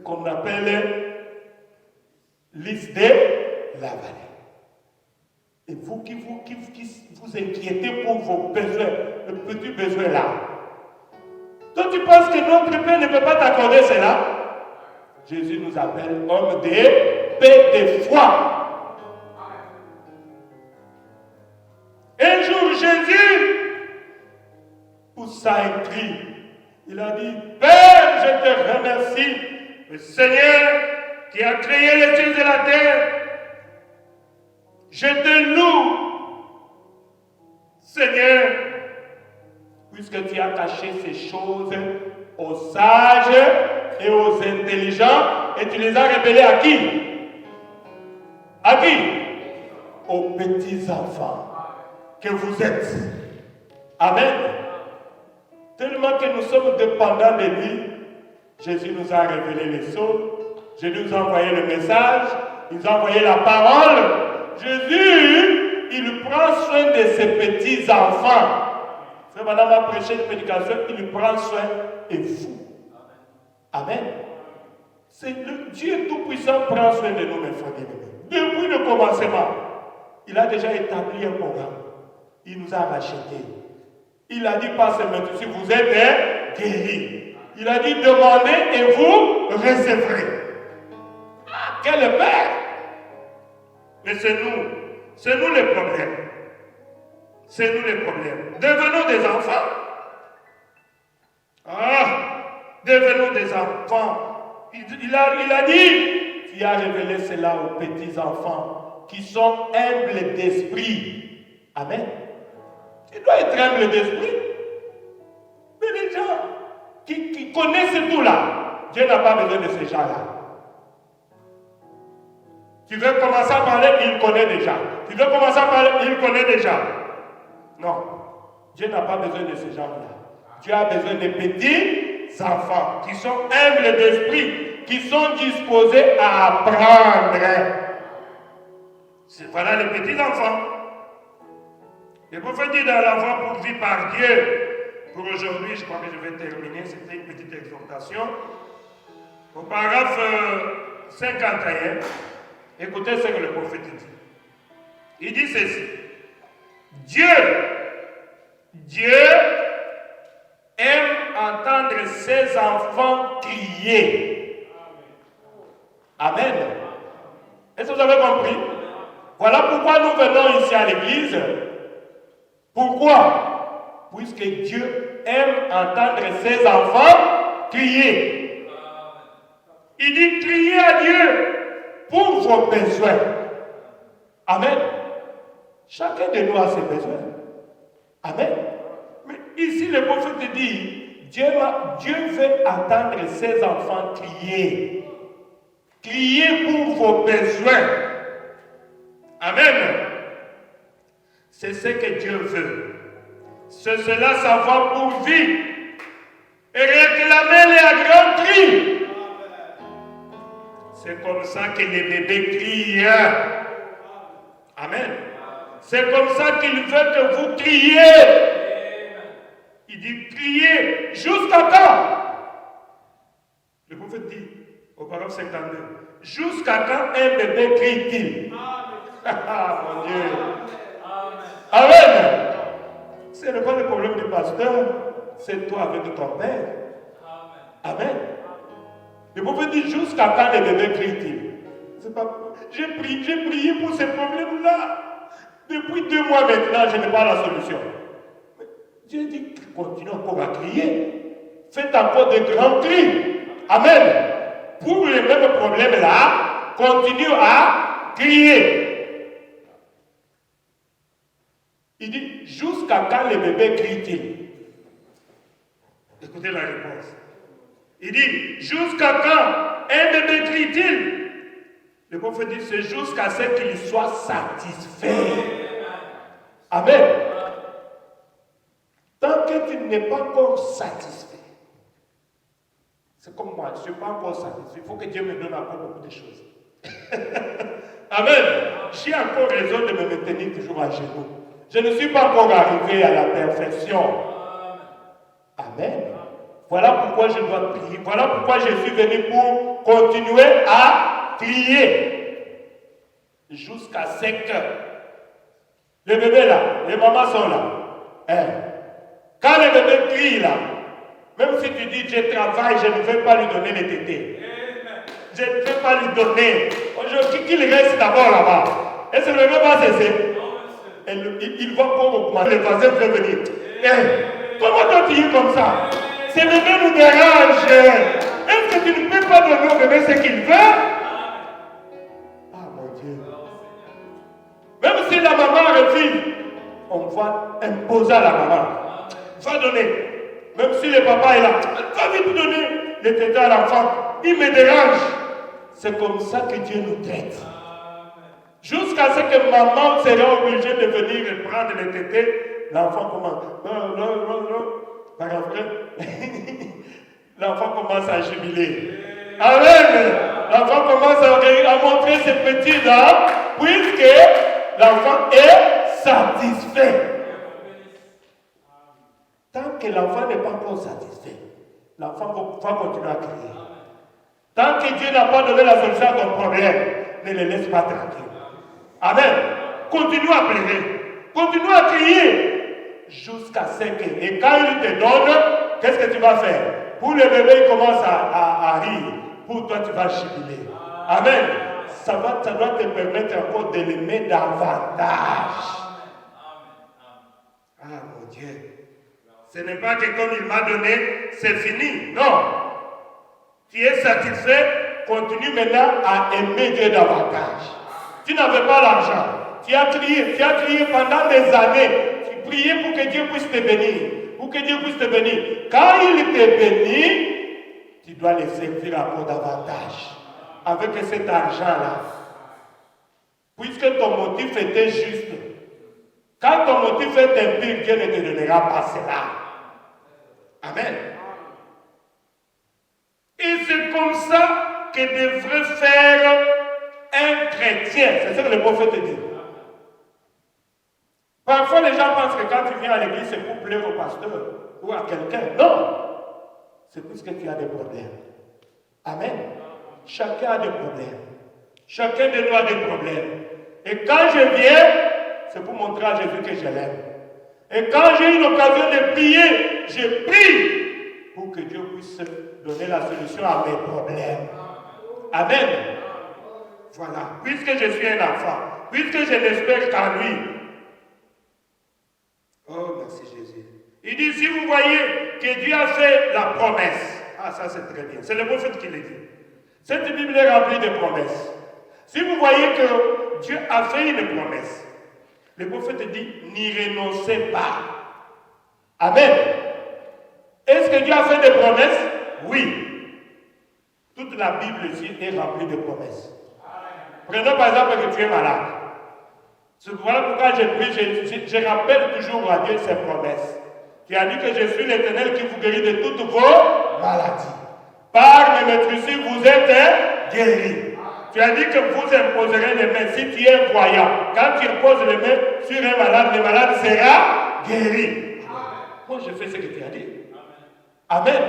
qu'on appelle lys de la vallée. Et vous qui vous inquiétez pour vos besoins, le petit besoin là. Toi tu penses que notre Père ne peut pas t'accorder cela? Jésus nous appelle homme de paix, de foi. Un jour Jésus poussa un cri. Il a dit, Père, je te remercie, le Seigneur qui a créé les cieux et la terre. Je te loue, Seigneur, puisque tu as caché ces choses aux sages et aux intelligents, et tu les as révélées à qui? À qui? Aux petits enfants que vous êtes. Amen. Tellement que nous sommes dépendants de lui, Jésus nous a révélé les psaumes. Jésus nous a envoyé le message, il nous a envoyé la parole. Jésus, il prend soin de ses petits enfants. Frère, madame a prêché une prédication, il prend soin de vous. Amen. C'est le Dieu Tout-Puissant prend soin de nous, mes frères et amis. Depuis le commencement, il a déjà établi un programme. Il nous a rachetés. Il a dit pas seulement si vous êtes guéris. Il a dit demandez et vous recevrez. Quel Père! Mais c'est nous les problèmes. C'est nous les problèmes. Devenons des enfants. Devenons des enfants. Il a dit, tu as révélé cela aux petits enfants qui sont humbles d'esprit. Amen. Tu dois être humble d'esprit. Mais les gens qui connaissent tout là, Dieu n'a pas besoin de ces gens-là. Tu veux commencer à parler, il connaît déjà. Tu veux commencer à parler, il connaît déjà. Non. Dieu n'a pas besoin de ces gens-là. Dieu a besoin de petits enfants qui sont humbles d'esprit, qui sont disposés à apprendre. Voilà les petits enfants. Le prophète dit dans l'enfant pourvu par Dieu. Pour aujourd'hui, je crois que je vais terminer. C'était une petite exhortation. Au paragraphe 51, écoutez ce que le prophète dit. Il dit ceci. Dieu aime entendre ses enfants crier. Amen. Est-ce que vous avez compris? Voilà pourquoi nous venons ici à l'église. Pourquoi? Puisque Dieu aime entendre ses enfants crier. Il dit criez à Dieu pour vos besoins. Amen. Chacun de nous a ses besoins. Amen. Mais ici, le prophète dit, Dieu veut entendre ses enfants crier. Crier pour vos besoins. Amen. C'est ce que Dieu veut. C'est cela sa voix pour vivre. Et réclamer-les à grands cris. C'est comme ça que les bébés crient. Amen. C'est comme ça qu'il veut que vous criez. Il dit criez jusqu'à quand? Le prophète dit au paragraphe 52. Jusqu'à quand un bébé crie-t-il? Ah mon Dieu. Amen. Ce n'est pas le problème du pasteur, c'est toi avec ton père. Amen. Le prophète dit jusqu'à quand les bébés crient-ils? C'est pas. J'ai prié pour ces problèmes-là. Depuis 2 mois maintenant, je n'ai pas la solution. Mais Dieu dit continue encore à crier. Faites encore de grands cris. Amen. Pour les mêmes problèmes-là, continue à crier. Il dit, jusqu'à quand les bébés crient-ils? Écoutez la réponse. Il dit, jusqu'à quand un bébé crie-t-il? Le prophète dit, c'est jusqu'à ce qu'il soit satisfait. Amen. Tant que tu n'es pas encore satisfait, c'est comme moi, je ne suis pas encore satisfait. Il faut que Dieu me donne encore beaucoup de choses. Amen. J'ai encore raison de me maintenir toujours à genoux. Je ne suis pas encore arrivé à la perfection. Amen. Voilà pourquoi je dois prier. Voilà pourquoi je suis venu pour continuer à prier. Jusqu'à ce que les bébés là, les mamans sont là. Quand les bébés crient là, même si tu dis je travaille, je ne vais pas lui donner les tétés. Je ne vais pas lui donner. Qu'il reste d'abord là-bas. Et ce bébé va cesser. Il va encore augmenter. Le voisin veut venir. Comment toi tu es comme ça? Ces bébés nous dérangent. Est-ce que tu ne peux pas donner au bébé ce qu'il veut? Ah mon Dieu. Même si la maman refuse, on va imposer à la maman. Va donner. Même si le papa est là, va vite donner les tétés à l'enfant. Il me dérange. C'est comme ça que Dieu nous traite. Jusqu'à ce que maman sera obligée de venir prendre les tétés, l'enfant commence. Par après, l'enfant commence à jubiler. Amen. L'enfant commence à montrer ses petits dents, puisque l'enfant est satisfait. Tant que l'enfant n'est pas encore satisfait, l'enfant va continuer à crier. Tant que Dieu n'a pas donné la solution à ton problème, ne le laisse pas tranquille. Amen. Continue à pleurer. Continue à crier. Jusqu'à ce que. Et quand il te donne, qu'est-ce que tu vas faire? Pour le bébé, il commence à rire. Pour toi, tu vas jubiler. Amen. Ça doit te permettre encore de l'aimer davantage. Ah mon Dieu. Ce n'est pas que comme il m'a donné, c'est fini. Non. Tu es satisfait, continue maintenant à aimer Dieu davantage. Tu n'avais pas l'argent. Tu as crié pendant des années. Tu priais pour que Dieu puisse te bénir. Pour que Dieu puisse te bénir. Quand il te bénit, tu dois le servir encore davantage. Avec cet argent-là. puisque ton motif était juste. Quand ton motif est impur, Dieu ne te donnera pas cela. Amen. Et c'est comme ça que devrait faire un chrétien. C'est ça que le prophète dit. Parfois, les gens pensent que quand tu viens à l'église, c'est pour plaire au pasteur ou à quelqu'un. Non. C'est parce que tu as des problèmes. Amen. Chacun a des problèmes. Chacun de nous a des problèmes. Et quand je viens, c'est pour montrer à Jésus que je l'aime. Et quand j'ai une occasion de prier, je prie pour que Dieu puisse donner la solution à mes problèmes. Amen. Voilà. Puisque je suis un enfant, puisque je n'espère qu'en lui. Oh, merci Jésus. Il dit, si vous voyez que Dieu a fait la promesse. Ah, ça c'est très bien. C'est le prophète qui le dit. Cette Bible est remplie de promesses. Si vous voyez que Dieu a fait une promesse, le prophète dit, n'y renoncez pas. Amen. Est-ce que Dieu a fait des promesses? Oui. Toute la Bible ici est remplie de promesses. Prenons par exemple que tu es malade. Voilà pourquoi je prie, je rappelle toujours à Dieu ses promesses. Tu as dit que je suis l'Éternel qui vous guérit de toutes vos maladies. Par mes maîtrises, vous êtes guéris. Tu as dit que vous imposerez les mains si tu es un croyant. Quand tu imposes les mains sur un malade, le malade sera guéri. Moi, je fais ce que tu as dit. Amen.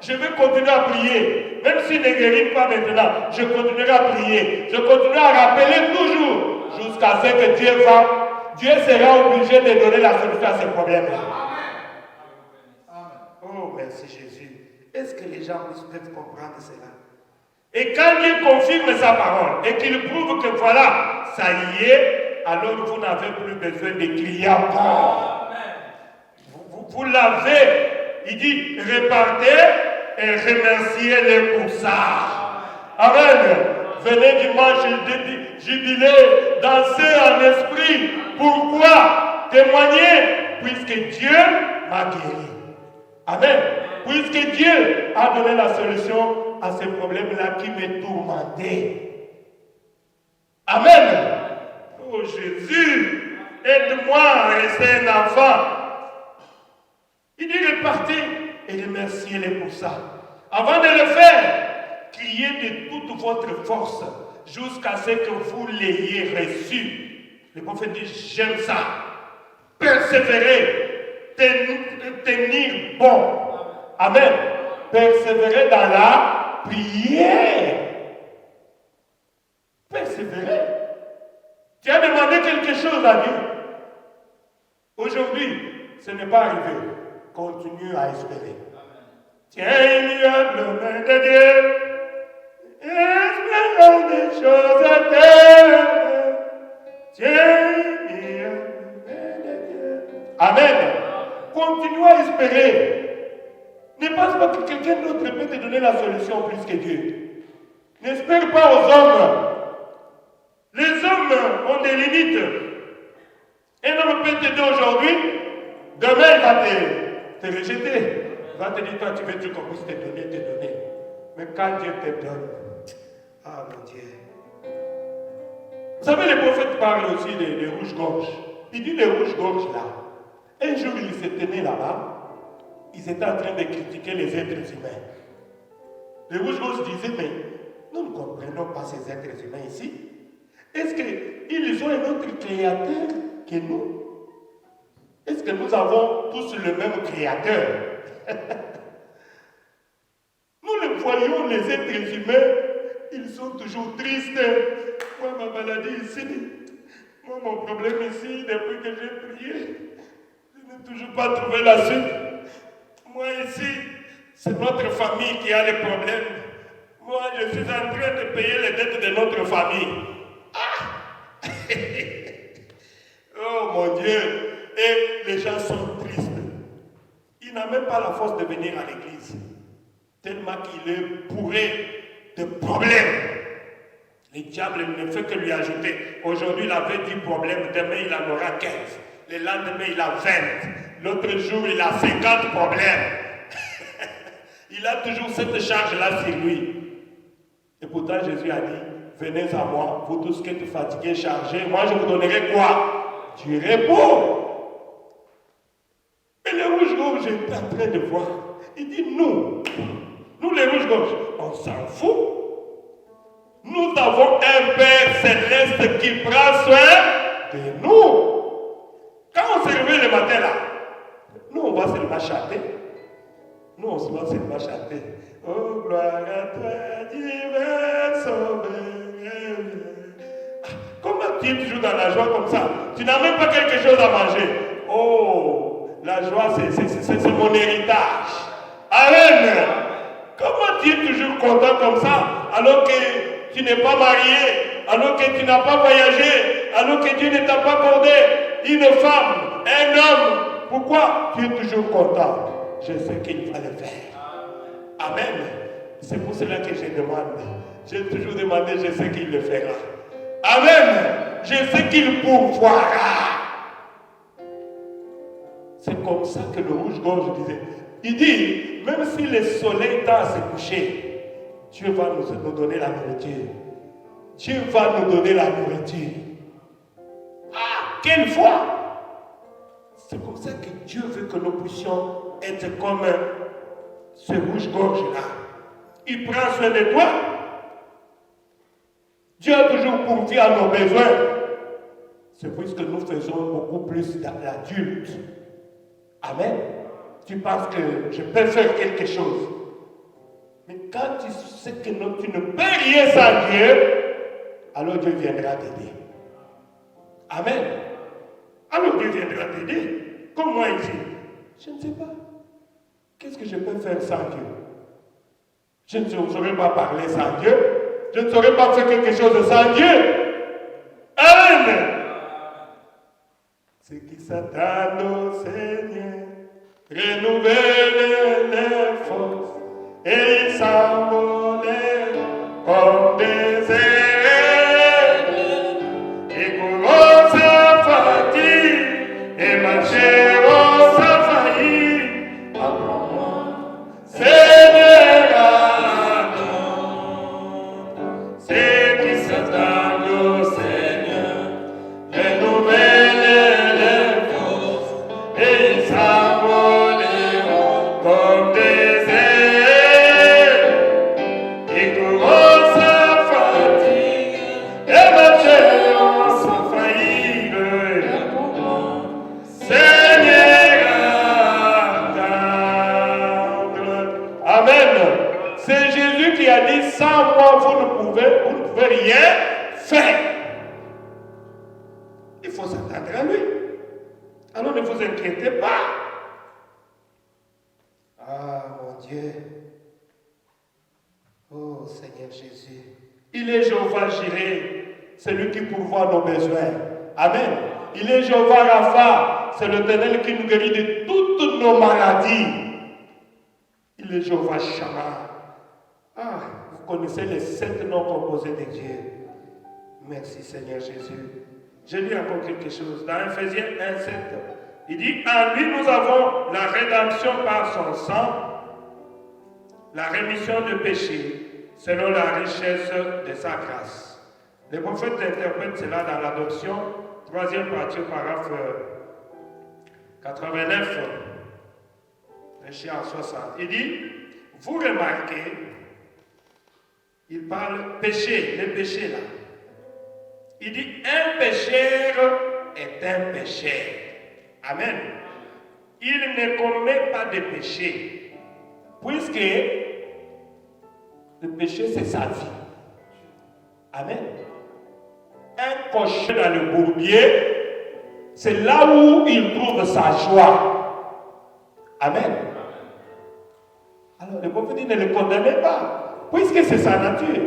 Je vais continuer à prier. Même s'il ne guérit pas maintenant, je continuerai à prier. Je continuerai à rappeler toujours jusqu'à ce que Dieu sera obligé de donner la solution à ces problèmes-là. Oh, merci Jésus. Est-ce que les gens peuvent comprendre cela? Et quand Dieu confirme sa parole et qu'il prouve que voilà, ça y est, alors vous n'avez plus besoin de crier encore. Vous l'avez. Il dit, repartez et remerciez-les pour ça. Amen. Venez dimanche jubiler, danser en esprit. Pourquoi? Témoigner, puisque Dieu m'a guéri. Amen. Puisque Dieu a donné la solution à ces problèmes-là qui me tourmentaient. Amen. Oh Jésus, aide-moi à rester un enfant. Il dit repartez et remerciez-les pour ça. Avant de le faire, criez de toute votre force jusqu'à ce que vous l'ayez reçu. Le prophète dit, j'aime ça. Persévérer, tenir bon. Amen. Persévérer dans la prière. Persévérer. Tu as demandé quelque chose à Dieu. Aujourd'hui, ce n'est pas arrivé. Continue à espérer. Tiens, il y a le main de Dieu. Espérons des choses éternelles. Tiens, il y a le main de Dieu. Amen. Continue à espérer. Ne pense pas que quelqu'un d'autre peut te donner la solution plus que Dieu. N'espère pas aux hommes. Les hommes ont des limites. Un homme peut t'aider aujourd'hui, demain il va te rejeter. Il va te dire, toi tu veux dire qu'on puisse te donner. Mais quand Dieu te donne, ah mon Dieu. Vous savez, les prophètes parlent aussi des rouges-gorges. Il dit les rouges-gorges là. Un jour, ils se tenaient là-bas. Ils étaient en train de critiquer les êtres humains. Les rouges-gorges disaient, mais nous ne comprenons pas ces êtres humains ici. Est-ce qu'ils ont un autre créateur que nous? Est-ce que nous avons tous le même créateur? Nous le voyons, les êtres humains, ils sont toujours tristes. Moi, ma maladie ici, moi, mon problème ici, depuis que j'ai prié, je n'ai toujours pas trouvé la suite. Moi ici, c'est notre famille qui a les problèmes. Moi, je suis en train de payer les dettes de notre famille. Ah! Oh mon Dieu! Et les gens sont tristes. Il n'a même pas la force de venir à l'église. Tellement qu'il est bourré de problèmes. Le diable ne fait que lui ajouter. Aujourd'hui, il avait 10 problèmes. Demain, il en aura 15. Le lendemain, il a 20. L'autre jour, il a 50 problèmes. Il a toujours cette charge-là sur lui. Et pourtant, Jésus a dit, venez à moi, vous tous qui êtes fatigués, chargés, moi je vous donnerai quoi? Du repos. Et le rouge-gorge est en train de voir. Il dit, nous les rouges-gorges, on s'en fout. Nous avons un Père céleste qui prend soin de nous. Quand on se réveille le matin là, nous on va seulement chanter. Nous on va seulement chanter. Oh gloire à toi, divin sauveur. Comment tu es toujours dans la joie comme ça? Tu n'as même pas quelque chose à manger. Oh, la joie c'est mon héritage. Amen. Comment tu es toujours content comme ça alors que tu n'es pas marié, alors que tu n'as pas voyagé, alors que Dieu ne t'a pas accordé une femme, un homme? Pourquoi tu es toujours content? Je sais qu'il va le faire. Amen. C'est pour cela que je demande. J'ai toujours demandé, je sais qu'il le fera. Amen. Je sais qu'il pourvoira. C'est comme ça que le rouge-gorge disait. Il dit, même si le soleil tend à se coucher, Dieu va nous donner la nourriture. Dieu va nous donner la nourriture. Ah, quelle foi! C'est comme ça que Dieu veut que nous puissions être comme ce rouge-gorge-là. Il prend soin de toi. Dieu a toujours pourvu à nos besoins. C'est puisque nous faisons beaucoup plus d'adultes. Amen. Tu penses que je peux faire quelque chose. Mais quand tu sais que non, tu ne peux rien sans Dieu, alors Dieu viendra t'aider. Amen. Alors Dieu viendra t'aider. Comme moi ici. Je ne sais pas. Qu'est-ce que je peux faire sans Dieu? Je ne saurais pas parler sans Dieu. Je ne saurais pas faire quelque chose sans Dieu. Amen. Ceux qui s'attendent au Seigneur renouvellent les forces et ils s'envolent comme des aigles. Ils courront sans fatigue et marcheront sans faillir. Apprends-moi, Seigneur, ceux qui s'attendent au Seigneur renouvellent les forces et ils s'envoleront comme des ailes. Ils courront sans fatigue et marcheront sans faillir. Seigneur, attendre. Amen. C'est Jésus qui a dit, sans moi vous ne pouvez rien faire. Il faut s'attendre à lui. Alors ne vous inquiétez pas. Ah, mon Dieu. Oh, Seigneur Jésus. Il est Jéhovah Jireh, celui qui pourvoit nos besoins. Amen. Il est Jéhovah Rapha, c'est l'Éternel qui nous guérit de toutes nos maladies. Il est Jéhovah Shammah. Ah, vous connaissez les 7 noms composés de Dieu. Merci Seigneur Jésus. Je lis encore quelque chose. Dans Ephésiens 1:7, il dit, en lui nous avons la rédemption par son sang, la rémission de péché, selon la richesse de sa grâce. Les prophètes interprètent cela dans l'adoption, 3e partie, paragraphe 89, verset 60. Il dit, vous remarquez, il parle péché, les péchés là. Il dit, un pécheur est un pécheur. Amen. Il ne commet pas de péché, puisque le péché c'est sa vie. Amen. Un cocher dans le bourbier, c'est là où il trouve sa joie. Amen. Alors le prophète dit, ne le condamnez pas, puisque c'est sa nature.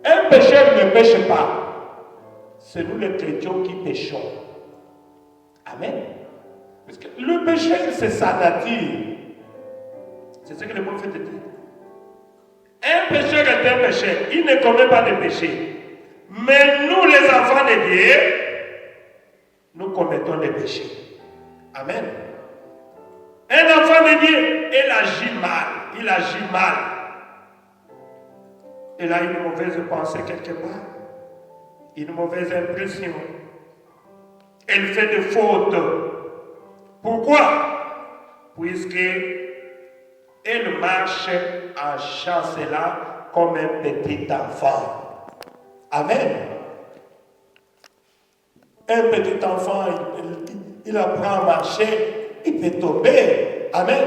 Un pécheur ne pêche pas. C'est nous les chrétiens qui péchons. Amen. Parce que le péché, c'est sa nature. C'est ce que le prophète dit. Un pécheur est un pécheur. Il ne commet pas de péché. Mais nous, les enfants de Dieu, nous commettons des péchés. Amen. Un enfant de Dieu, il agit mal. Il agit mal. Elle a une mauvaise pensée quelque part, une mauvaise impression. Elle fait des fautes. Pourquoi? Puisque elle marche en chancelant comme un petit enfant. Amen. Un petit enfant, il apprend à marcher, il peut tomber. Amen.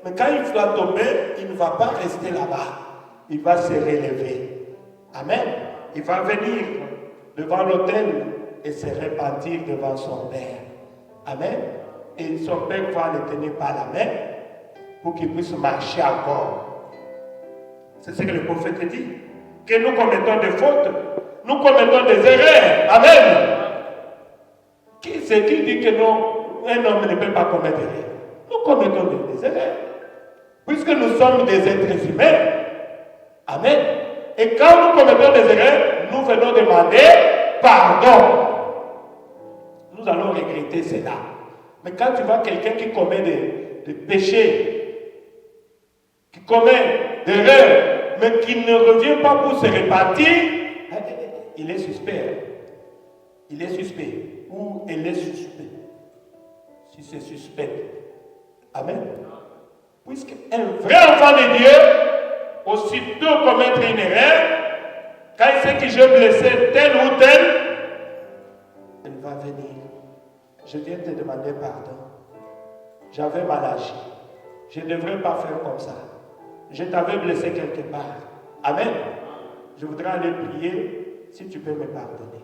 Mais quand il va tomber, il ne va pas rester là-bas. Il va se relever. Amen. Il va venir devant l'autel et se repentir devant son Père. Amen. Et son Père va le tenir par la main pour qu'il puisse marcher encore. C'est ce que le prophète dit. Que nous commettons des fautes, nous commettons des erreurs. Amen. C'est qui dit que non, un homme ne peut pas commettre d'erreurs? Nous commettons des erreurs. Puisque nous sommes des êtres humains. Amen. Et quand nous commettons des erreurs, nous venons demander pardon. Nous allons regretter cela. Mais quand tu vois quelqu'un qui commet des péchés, qui commet des erreurs, mais qui ne revient pas pour se repentir, il est suspect. Il est suspect. Ou elle est suspect. Si c'est suspect. Amen. Puisqu'un vrai enfant de Dieu, aussitôt commettre une erreur, quand il sait que j'ai blessé tel ou tel, elle va venir. Je viens te demander pardon. J'avais mal agi. Je ne devrais pas faire comme ça. Je t'avais blessé quelque part. Amen. Je voudrais aller prier si tu peux me pardonner.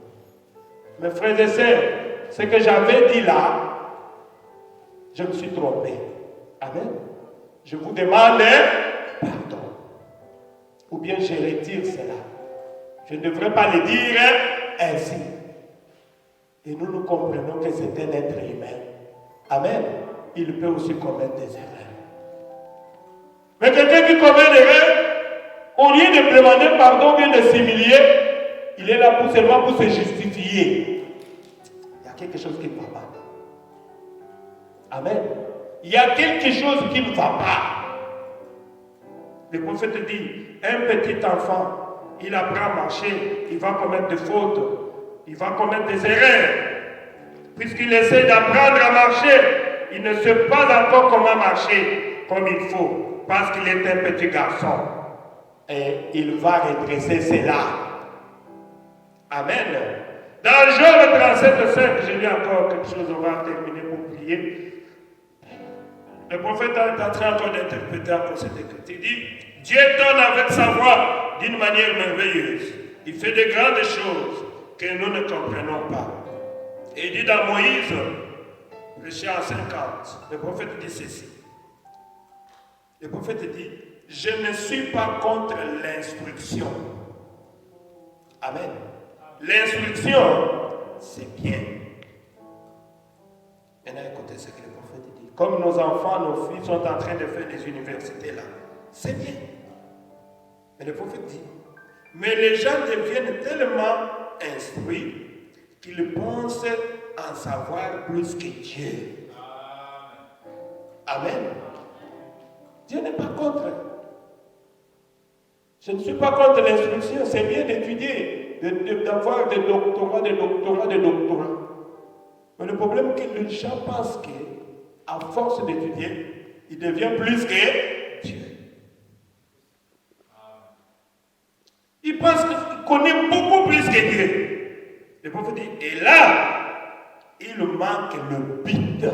Mes frères et sœurs, ce que j'avais dit là, je me suis trompé. Amen. Je vous demande pardon. Ou bien je retire cela. Je ne devrais pas le dire ainsi. Et nous comprenons que c'est un être humain. Amen. Il peut aussi commettre des erreurs. Mais quelqu'un qui commet des erreurs, au lieu de demander pardon, bien de s'humilier, il est là seulement pour se justifier. Il y a quelque chose qui ne va pas. Amen. Il y a quelque chose qui ne va pas. Le prophète dit, un petit enfant, il apprend à marcher, il va commettre des fautes, il va commettre des erreurs. Puisqu'il essaie d'apprendre à marcher, il ne sait pas encore comment marcher comme il faut, parce qu'il est un petit garçon. Et il va redresser cela. Amen. Dans Job 37,5, je lis encore quelque chose, on va terminer pour prier. Le prophète est en train encore d'interpréter encore cette écriture. Il dit, Dieu donne avec sa voix d'une manière merveilleuse. Il fait de grandes choses que nous ne comprenons pas. Et il dit dans Moïse, le chant 50, le prophète dit ceci. Le prophète dit, je ne suis pas contre l'instruction. Amen. L'instruction, c'est bien. Maintenant, écoutez ce que le prophète dit. Comme nos enfants, nos filles sont en train de faire des universités là, c'est bien. Mais le prophète dit, mais les gens deviennent tellement instruits qu'ils pensent en savoir plus que Dieu. Amen. Dieu n'est pas contre. Je ne suis pas contre l'instruction, c'est bien d'étudier, d'avoir des doctorats. Mais le problème est que les gens pensent qu'à force d'étudier, il devient plus que Dieu. Il pense qu'il connaît beaucoup plus que Dieu. Le prophète dit, et là, il manque le but.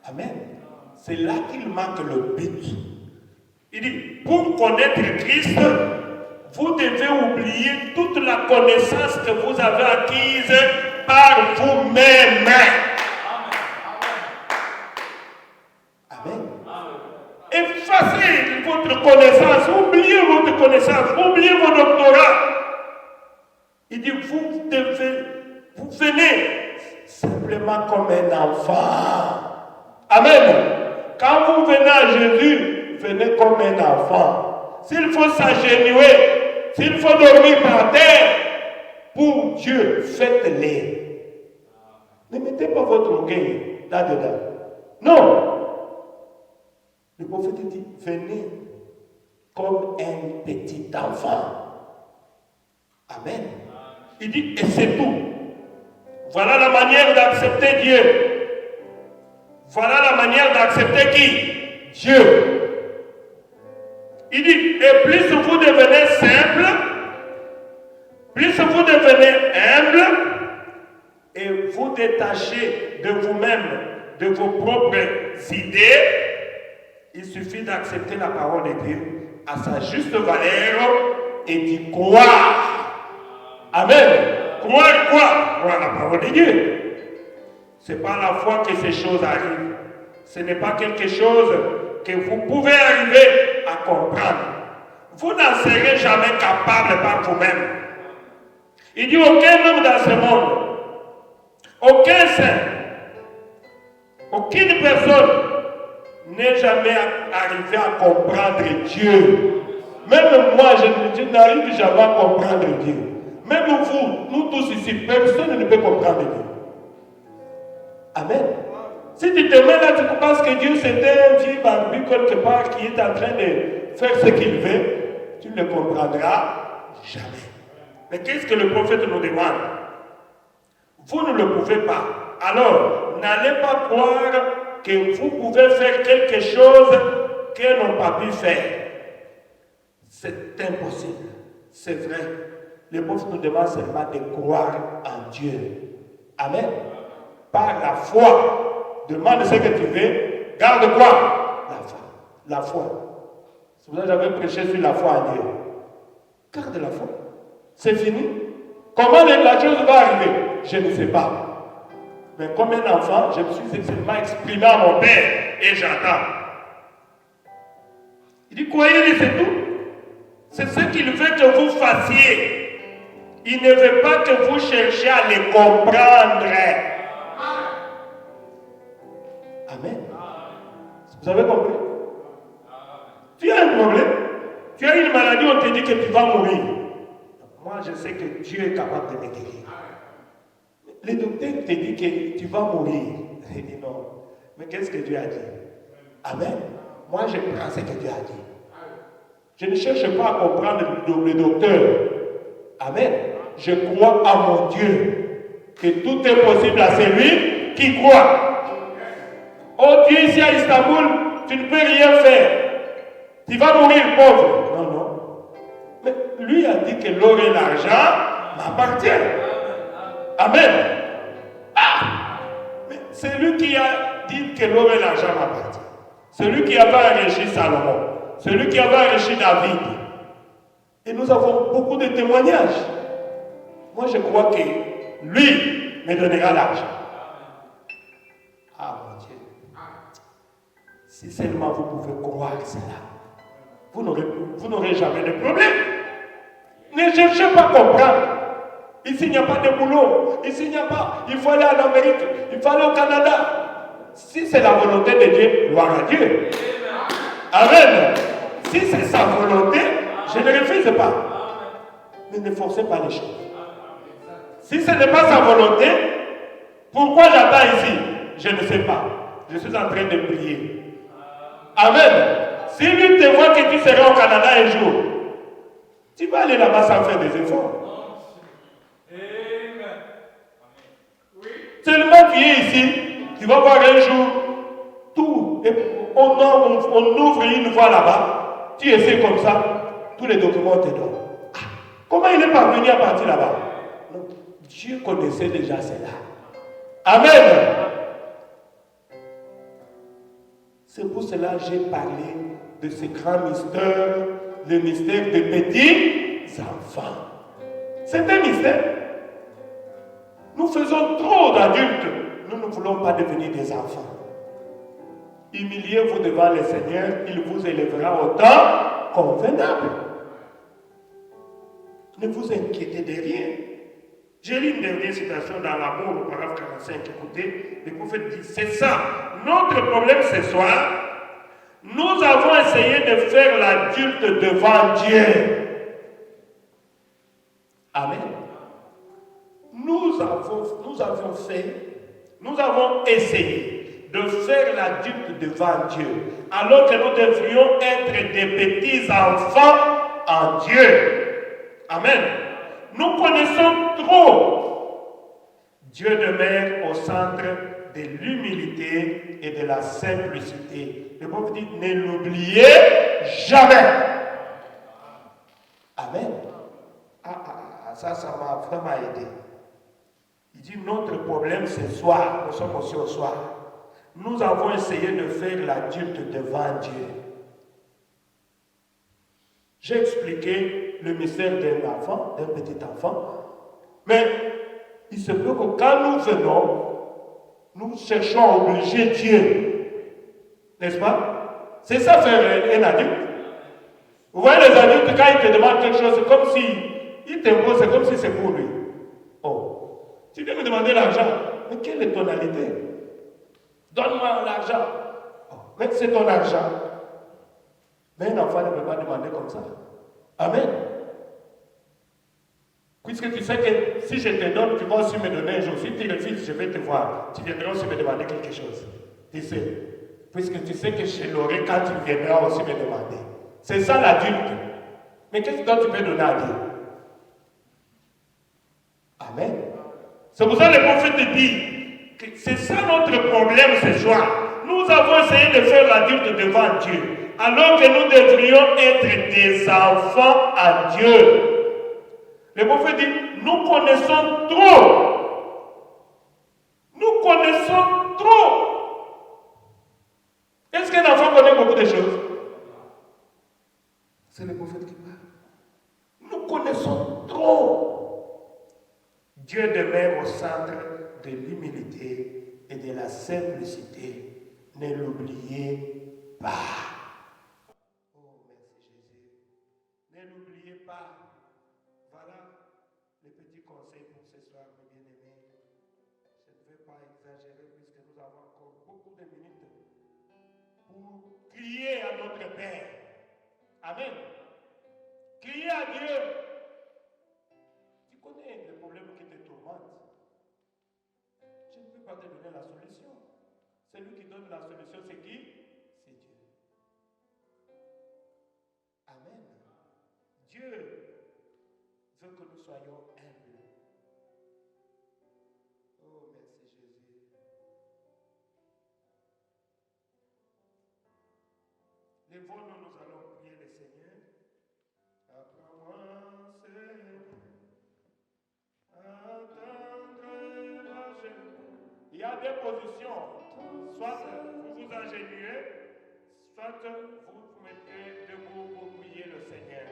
Amen. C'est là qu'il manque le but. Il dit, pour connaître Christ, vous devez oublier toute la connaissance que vous avez acquise par vous-même. Amen. Effacez votre connaissance, oubliez votre connaissance, oubliez vos doctorats. Il dit, vous venez simplement comme un enfant. Amen. Quand vous venez à Jésus, venez comme un enfant. S'il faut s'agenouiller, s'il faut dormir par terre, pour Dieu, faites-le. Ne mettez pas votre orgueil là-dedans. Non. Le prophète dit, venez comme un petit enfant. Amen. Il dit, et c'est tout. Voilà la manière d'accepter Dieu. Voilà la manière d'accepter qui? Dieu. Il dit, et plus vous devenez simple, plus vous devenez humble, et vous détachez de vous-même, de vos propres idées, il suffit d'accepter la parole de Dieu à sa juste valeur et d'y croire. Amen. Croire quoi? Croire la parole de Dieu. Ce n'est pas à la foi que ces choses arrivent. Ce n'est pas quelque chose que vous pouvez arriver à comprendre. Vous n'en serez jamais capable par vous-même. Il dit aucun homme dans ce monde, aucun saint, aucune personne n'est jamais arrivé à comprendre Dieu. Même moi, je n'arrive jamais à comprendre Dieu. Même vous, nous tous ici, personne ne peut comprendre Dieu. Amen. Si tu te mets là, tu penses que Dieu c'est un vieux barbu quelque part qui est en train de faire ce qu'il veut, tu ne le comprendras jamais. Mais qu'est-ce que le prophète nous demande? Vous ne le pouvez pas. Alors, n'allez pas croire que vous pouvez faire quelque chose qu'elles n'ont pas pu faire. C'est impossible. C'est vrai. Le prophète nous demande seulement de croire en Dieu. Amen. Par la foi. Demande ce que tu veux. Garde quoi? La foi. La foi. Si vous avez prêché sur la foi en Dieu, garde la foi. C'est fini. Comment la chose va arriver? Je ne sais pas. Mais comme un enfant, je me suis seulement exprimé à mon père et j'attends. Il dit, croyez-le, c'est tout. C'est ce qu'il veut que vous fassiez. Il ne veut pas que vous cherchiez à les comprendre. Amen. Vous avez compris? Tu as un problème. Tu as une maladie, on te dit que tu vas mourir. Moi, je sais que Dieu est capable de me guérir. Le docteur te dit que tu vas mourir. Il dit non. Mais qu'est-ce que Dieu a dit? Amen. Moi, je prends ce que Dieu a dit. Je ne cherche pas à comprendre le docteur. Amen. Je crois à mon Dieu. Que tout est possible à celui qui croit. Oh Dieu, ici à Istanbul, tu ne peux rien faire. Tu vas mourir pauvre. Non, non. Mais lui a dit que l'or et l'argent m'appartiennent. Amen. Ah! Mais c'est lui qui a dit que l'or et l'argent m'appartiennent. Celui qui avait enrichi Salomon. Celui qui avait enrichi David. Et nous avons beaucoup de témoignages. Moi, je crois que lui me donnera l'argent. Ah, mon Dieu. Si seulement vous pouvez croire cela, vous n'aurez jamais de problème. Ne cherchez pas à comprendre. Ici, il n'y a pas de boulot. Ici, il n'y a pas. Il faut aller en Amérique. Il faut aller au Canada. Si c'est la volonté de Dieu, gloire à Dieu. Amen. Si c'est sa volonté, je ne refuse pas. Mais ne forcez pas les choses. Si ce n'est pas sa volonté, pourquoi j'attends ici? Je ne sais pas. Je suis en train de prier. Amen. Si lui te voit que tu seras au Canada un jour, tu vas aller là-bas sans faire des efforts. Seulement tu es ici, tu vas voir un jour tout. Et on ouvre une voie là-bas, tu essaies comme ça, tous les documents te donnent. Ah, comment il est parvenu à partir là-bas? Dieu connaissait déjà cela. Amen. C'est pour cela que j'ai parlé de ce grand mystère, le mystère des petits enfants. C'est un mystère. Nous faisons trop d'adultes. Nous ne voulons pas devenir des enfants. Humiliez-vous devant le Seigneur, il vous élèvera au temps convenable. Ne vous inquiétez de rien. J'ai lu une dernière citation dans l'Amour, au paragraphe 45. Écoutez, le prophète dit, c'est ça. Notre problème ce soir, nous avons essayé de faire l'adulte devant Dieu. Amen. Nous avons essayé de faire l'adulte devant Dieu, alors que nous devrions être des petits enfants en Dieu. Amen. Nous connaissons trop. Dieu demeure au centre de l'humilité et de la simplicité. Le pauvre dit, ne l'oubliez jamais. Amen. Ça m'a vraiment aidé. Il dit, notre problème ce soir, nous sommes aussi au soir. Nous avons essayé de faire l'adulte devant Dieu. J'ai expliqué le mystère d'un enfant, d'un petit enfant, mais il se peut que quand nous venons, nous cherchons à obliger Dieu. N'est-ce pas? C'est ça faire un adulte. Vous voyez les adultes, quand ils te demandent quelque chose, c'est comme si ils t'imposent, c'est comme si c'est pour lui. Oh, tu viens me demander l'argent, mais quelle est ton tonalité? Donne-moi l'argent. Oh, mais c'est ton argent. Mais un enfant ne peut pas demander comme ça. Amen. Puisque tu sais que si je te donne, tu vas aussi me donner un jour. Si tu refuses, je vais te voir. Tu viendras aussi me demander quelque chose. Tu sais. Puisque tu sais que je l'aurai quand tu viendras aussi me demander. C'est ça l'adulte. Mais qu'est-ce que toi tu peux donner à Dieu? Amen. C'est pour ça que le prophète dit que c'est ça notre problème ce soir. Nous avons essayé de faire l'adulte devant Dieu, alors que nous devrions être des enfants à Dieu. Le prophète dit, nous connaissons trop. Nous connaissons trop. Est-ce qu'un enfant connaît beaucoup de choses? C'est le prophète qui parle. Nous connaissons trop. Dieu demeure au centre de l'humilité et de la simplicité. Ne l'oubliez pas. Oh, merci Jésus. Ne l'oubliez pas. Voilà les petits conseils pour ce soir, mes bien-aimés. Je ne vais pas exagérer puisque nous avons encore beaucoup de minutes pour crier à notre Père. Amen. Crier à Dieu. Tu connais les problèmes qui te tourmentent. Je ne peux pas te donner la solution. Celui qui donne la solution, c'est qui? C'est Dieu. Amen. Dieu veut que nous soyons humbles. Oh, merci Jésus. Lèvons-nous, nous allons prier le Seigneur. Apprends-moi, Seigneur, à attendre ma chaîne. Il y a des positions. Soit vous vous agenouillez, soit vous vous mettez debout pour prier le Seigneur.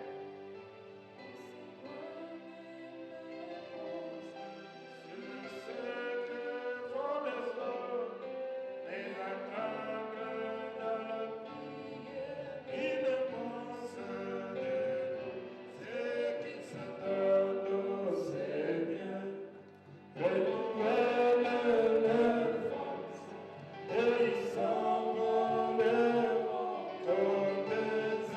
Comme des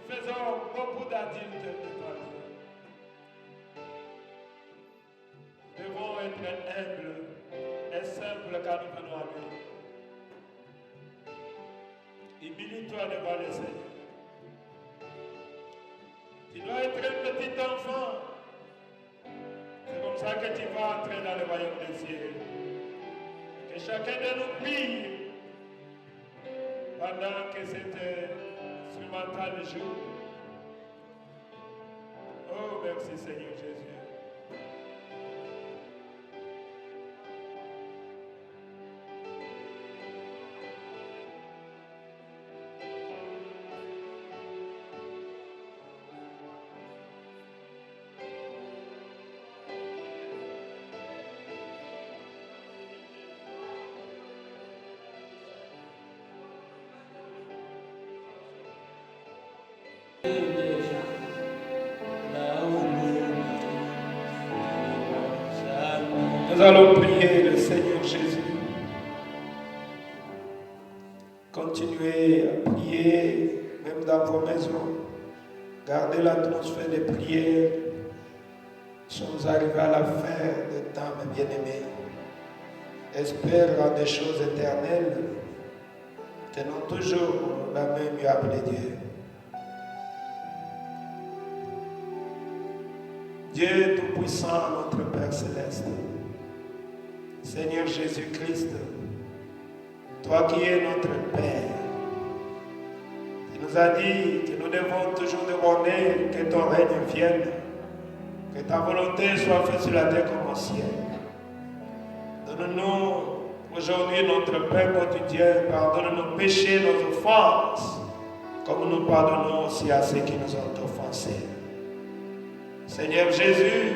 faisons beaucoup d'adultes devant Dieu. Nous devons être humbles et simples quand nous venons à lui. Humilie-toi devant le Seigneur. Tu dois être un petit enfant. C'est comme ça que tu vas entrer dans le royaume des cieux. Que chacun de nous prie pendant que cet instrumental joue. Oh, merci Seigneur Jésus. Nous allons prier le Seigneur Jésus. Continuez à prier, même dans vos maisons. Gardez l'atmosphère de prière. Nous sommes arrivés à la fin des temps, mes bien-aimés. Espère en des choses éternelles. Tenons toujours la main muable de Dieu. Dieu Tout-Puissant, notre Père Céleste, Seigneur Jésus-Christ, toi qui es notre Père, tu nous as dit que nous devons toujours demander que ton règne vienne, que ta volonté soit faite sur la terre comme au ciel. Donne-nous aujourd'hui notre pain quotidien, pardonne nos péchés, nos offenses, comme nous pardonnons aussi à ceux qui nous ont offensés. Seigneur Jésus,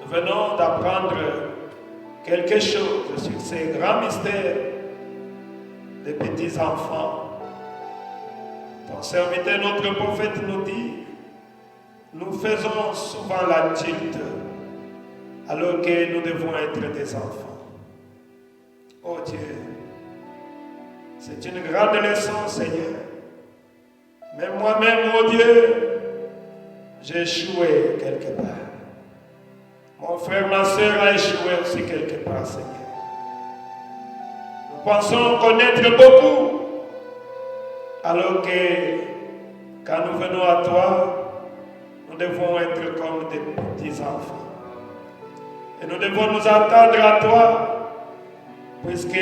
nous venons d'apprendre quelque chose sur ces grands mystères des petits enfants. Ton serviteur, notre prophète, nous dit, nous faisons souvent l'adulte alors que nous devons être des enfants. Oh Dieu, c'est une grande leçon, Seigneur. Mais moi-même, oh Dieu, j'ai échoué quelque part. Mon frère, ma soeur a échoué aussi quelque part, Seigneur. Nous pensons connaître beaucoup, alors que quand nous venons à toi, nous devons être comme des petits enfants. Et nous devons nous attendre à toi, puisque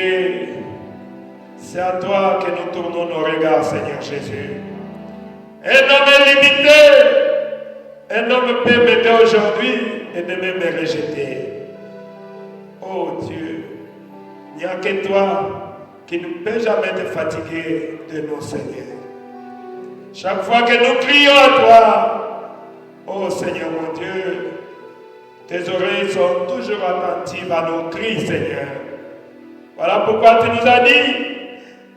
c'est à toi que nous tournons nos regards, Seigneur Jésus. Un homme est limité. Un homme peut m'aider aujourd'hui et demain me rejeter. Oh Dieu, il n'y a que toi qui ne peut jamais te fatiguer de nos Seigneurs. Chaque fois que nous crions à toi, oh Seigneur mon Dieu, tes oreilles sont toujours attentives à nos cris, Seigneur. Voilà pourquoi tu nous as dit,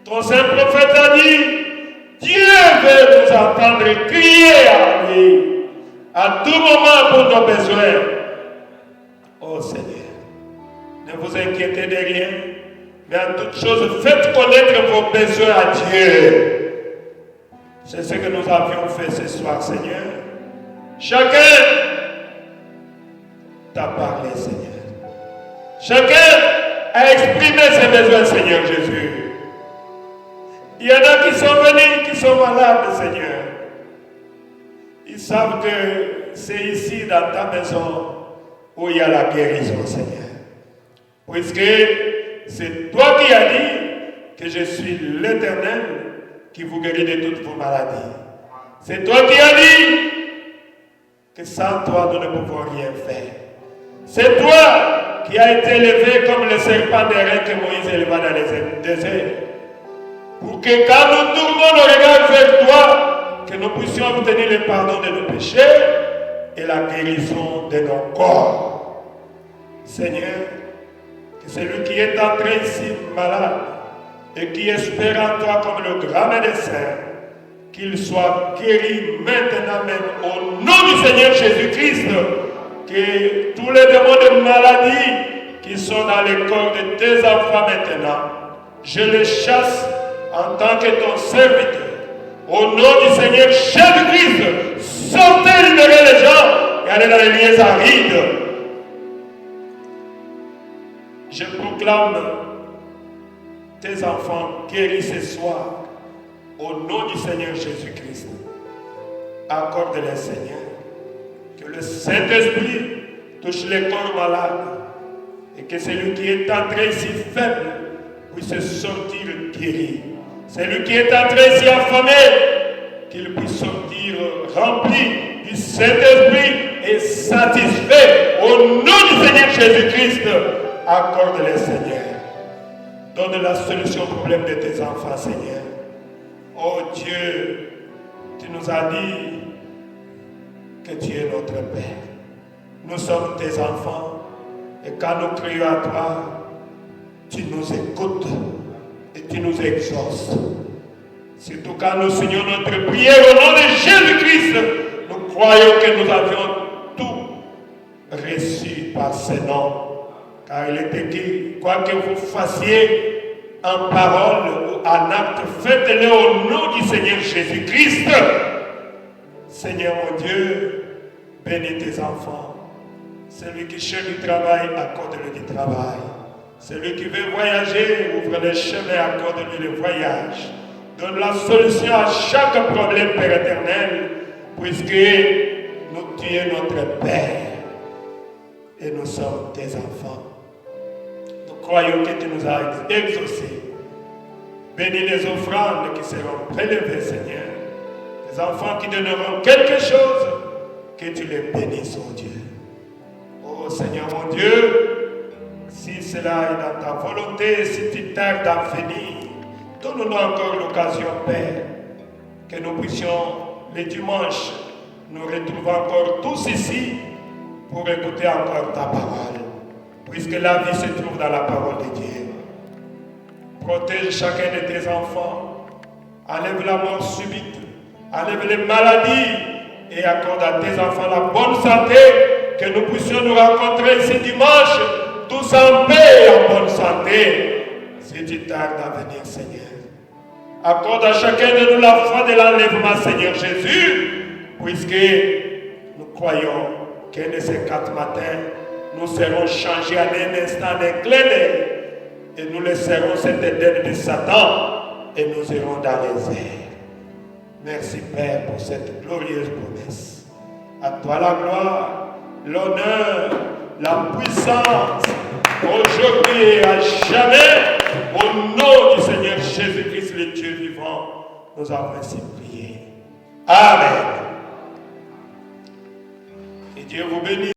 ton saint prophète a dit, Dieu veut nous entendre crier à lui. À tout moment pour nos besoins. Oh Seigneur, ne vous inquiétez de rien, mais en toutes choses, faites connaître vos besoins à Dieu. C'est ce que nous avions fait ce soir, Seigneur. Chacun t'a parlé, Seigneur. Chacun a exprimé ses besoins, Seigneur Jésus. Il y en a qui sont venus, qui sont malades, Seigneur. Ils savent que c'est ici, dans ta maison, où il y a la guérison, Seigneur. Puisque c'est toi qui as dit que je suis l'Éternel qui vous guérit de toutes vos maladies. C'est toi qui as dit que sans toi, nous ne pouvons rien faire. C'est toi qui as été élevé comme le serpent d'airain que Moïse éleva dans les déserts. Pour que quand nous tournons nos regards vers toi, que nous puissions obtenir le pardon de nos péchés et la guérison de nos corps. Seigneur, que celui qui est entré ici malade et qui espère en toi comme le grand médecin, qu'il soit guéri maintenant même au nom du Seigneur Jésus-Christ, que tous les démons de maladie qui sont dans les corps de tes enfants maintenant, je les chasse en tant que ton serviteur, au nom du Seigneur Jésus-Christ, sortez, libérez les gens et allez dans les lieux arides. Je proclame tes enfants guéris ce soir au nom du Seigneur Jésus-Christ. Accorde-les, Seigneur, que le Saint-Esprit touche les corps malades et que celui qui est entré si faible puisse sortir guéri. Celui qui est entré si affamé, qu'il puisse sortir rempli du Saint-Esprit et satisfait au nom du Seigneur Jésus-Christ. Accorde-les, Seigneur. Donne la solution au problème de tes enfants, Seigneur. Oh Dieu, tu nous as dit que tu es notre Père. Nous sommes tes enfants. Et quand nous crions à toi, tu nous écoutes et tu nous exauces. Surtout quand nous signons notre prière au nom de Jésus-Christ, nous croyons que nous avions tout reçu par ce nom. Car il est écrit, quoi que vous fassiez en parole ou en acte, faites-le au nom du Seigneur Jésus-Christ. Seigneur mon Dieu, bénis tes enfants. Celui qui cherche du travail, accorde-lui du travail. Celui qui veut voyager, ouvre les chemins, accorde-lui le voyage. Donne la solution à chaque problème, Père éternel, puisque tu es notre Père et nous sommes tes enfants. Nous croyons que tu nous as exaucés. Bénis les offrandes qui seront prélevées, Seigneur. Les enfants qui donneront quelque chose, que tu les bénisses, oh Dieu. Oh Seigneur mon Dieu, si cela est dans ta volonté, si tu tardes à venir, donne-nous encore l'occasion, Père, que nous puissions les dimanches nous retrouver encore tous ici pour écouter encore ta parole, puisque la vie se trouve dans la parole de Dieu. Protège chacun de tes enfants, enlève la mort subite, enlève les maladies et accorde à tes enfants la bonne santé, que nous puissions nous rencontrer ici dimanche, tous en paix et en bonne santé. Si tu tardes à venir, Seigneur, accorde à chacun de nous la foi de l'enlèvement, Seigneur Jésus, puisque nous croyons qu'un de ces 4 matins, nous serons changés en un instant d'un clin d'œil, et nous laisserons cette Éden de Satan, et nous irons dans les airs. Merci, Père, pour cette glorieuse promesse. À toi la gloire, l'honneur, la puissance, aujourd'hui et à jamais, au nom du Seigneur Jésus-Christ, le Dieu vivant, nous avons ainsi prié. Amen. Et Dieu vous bénisse.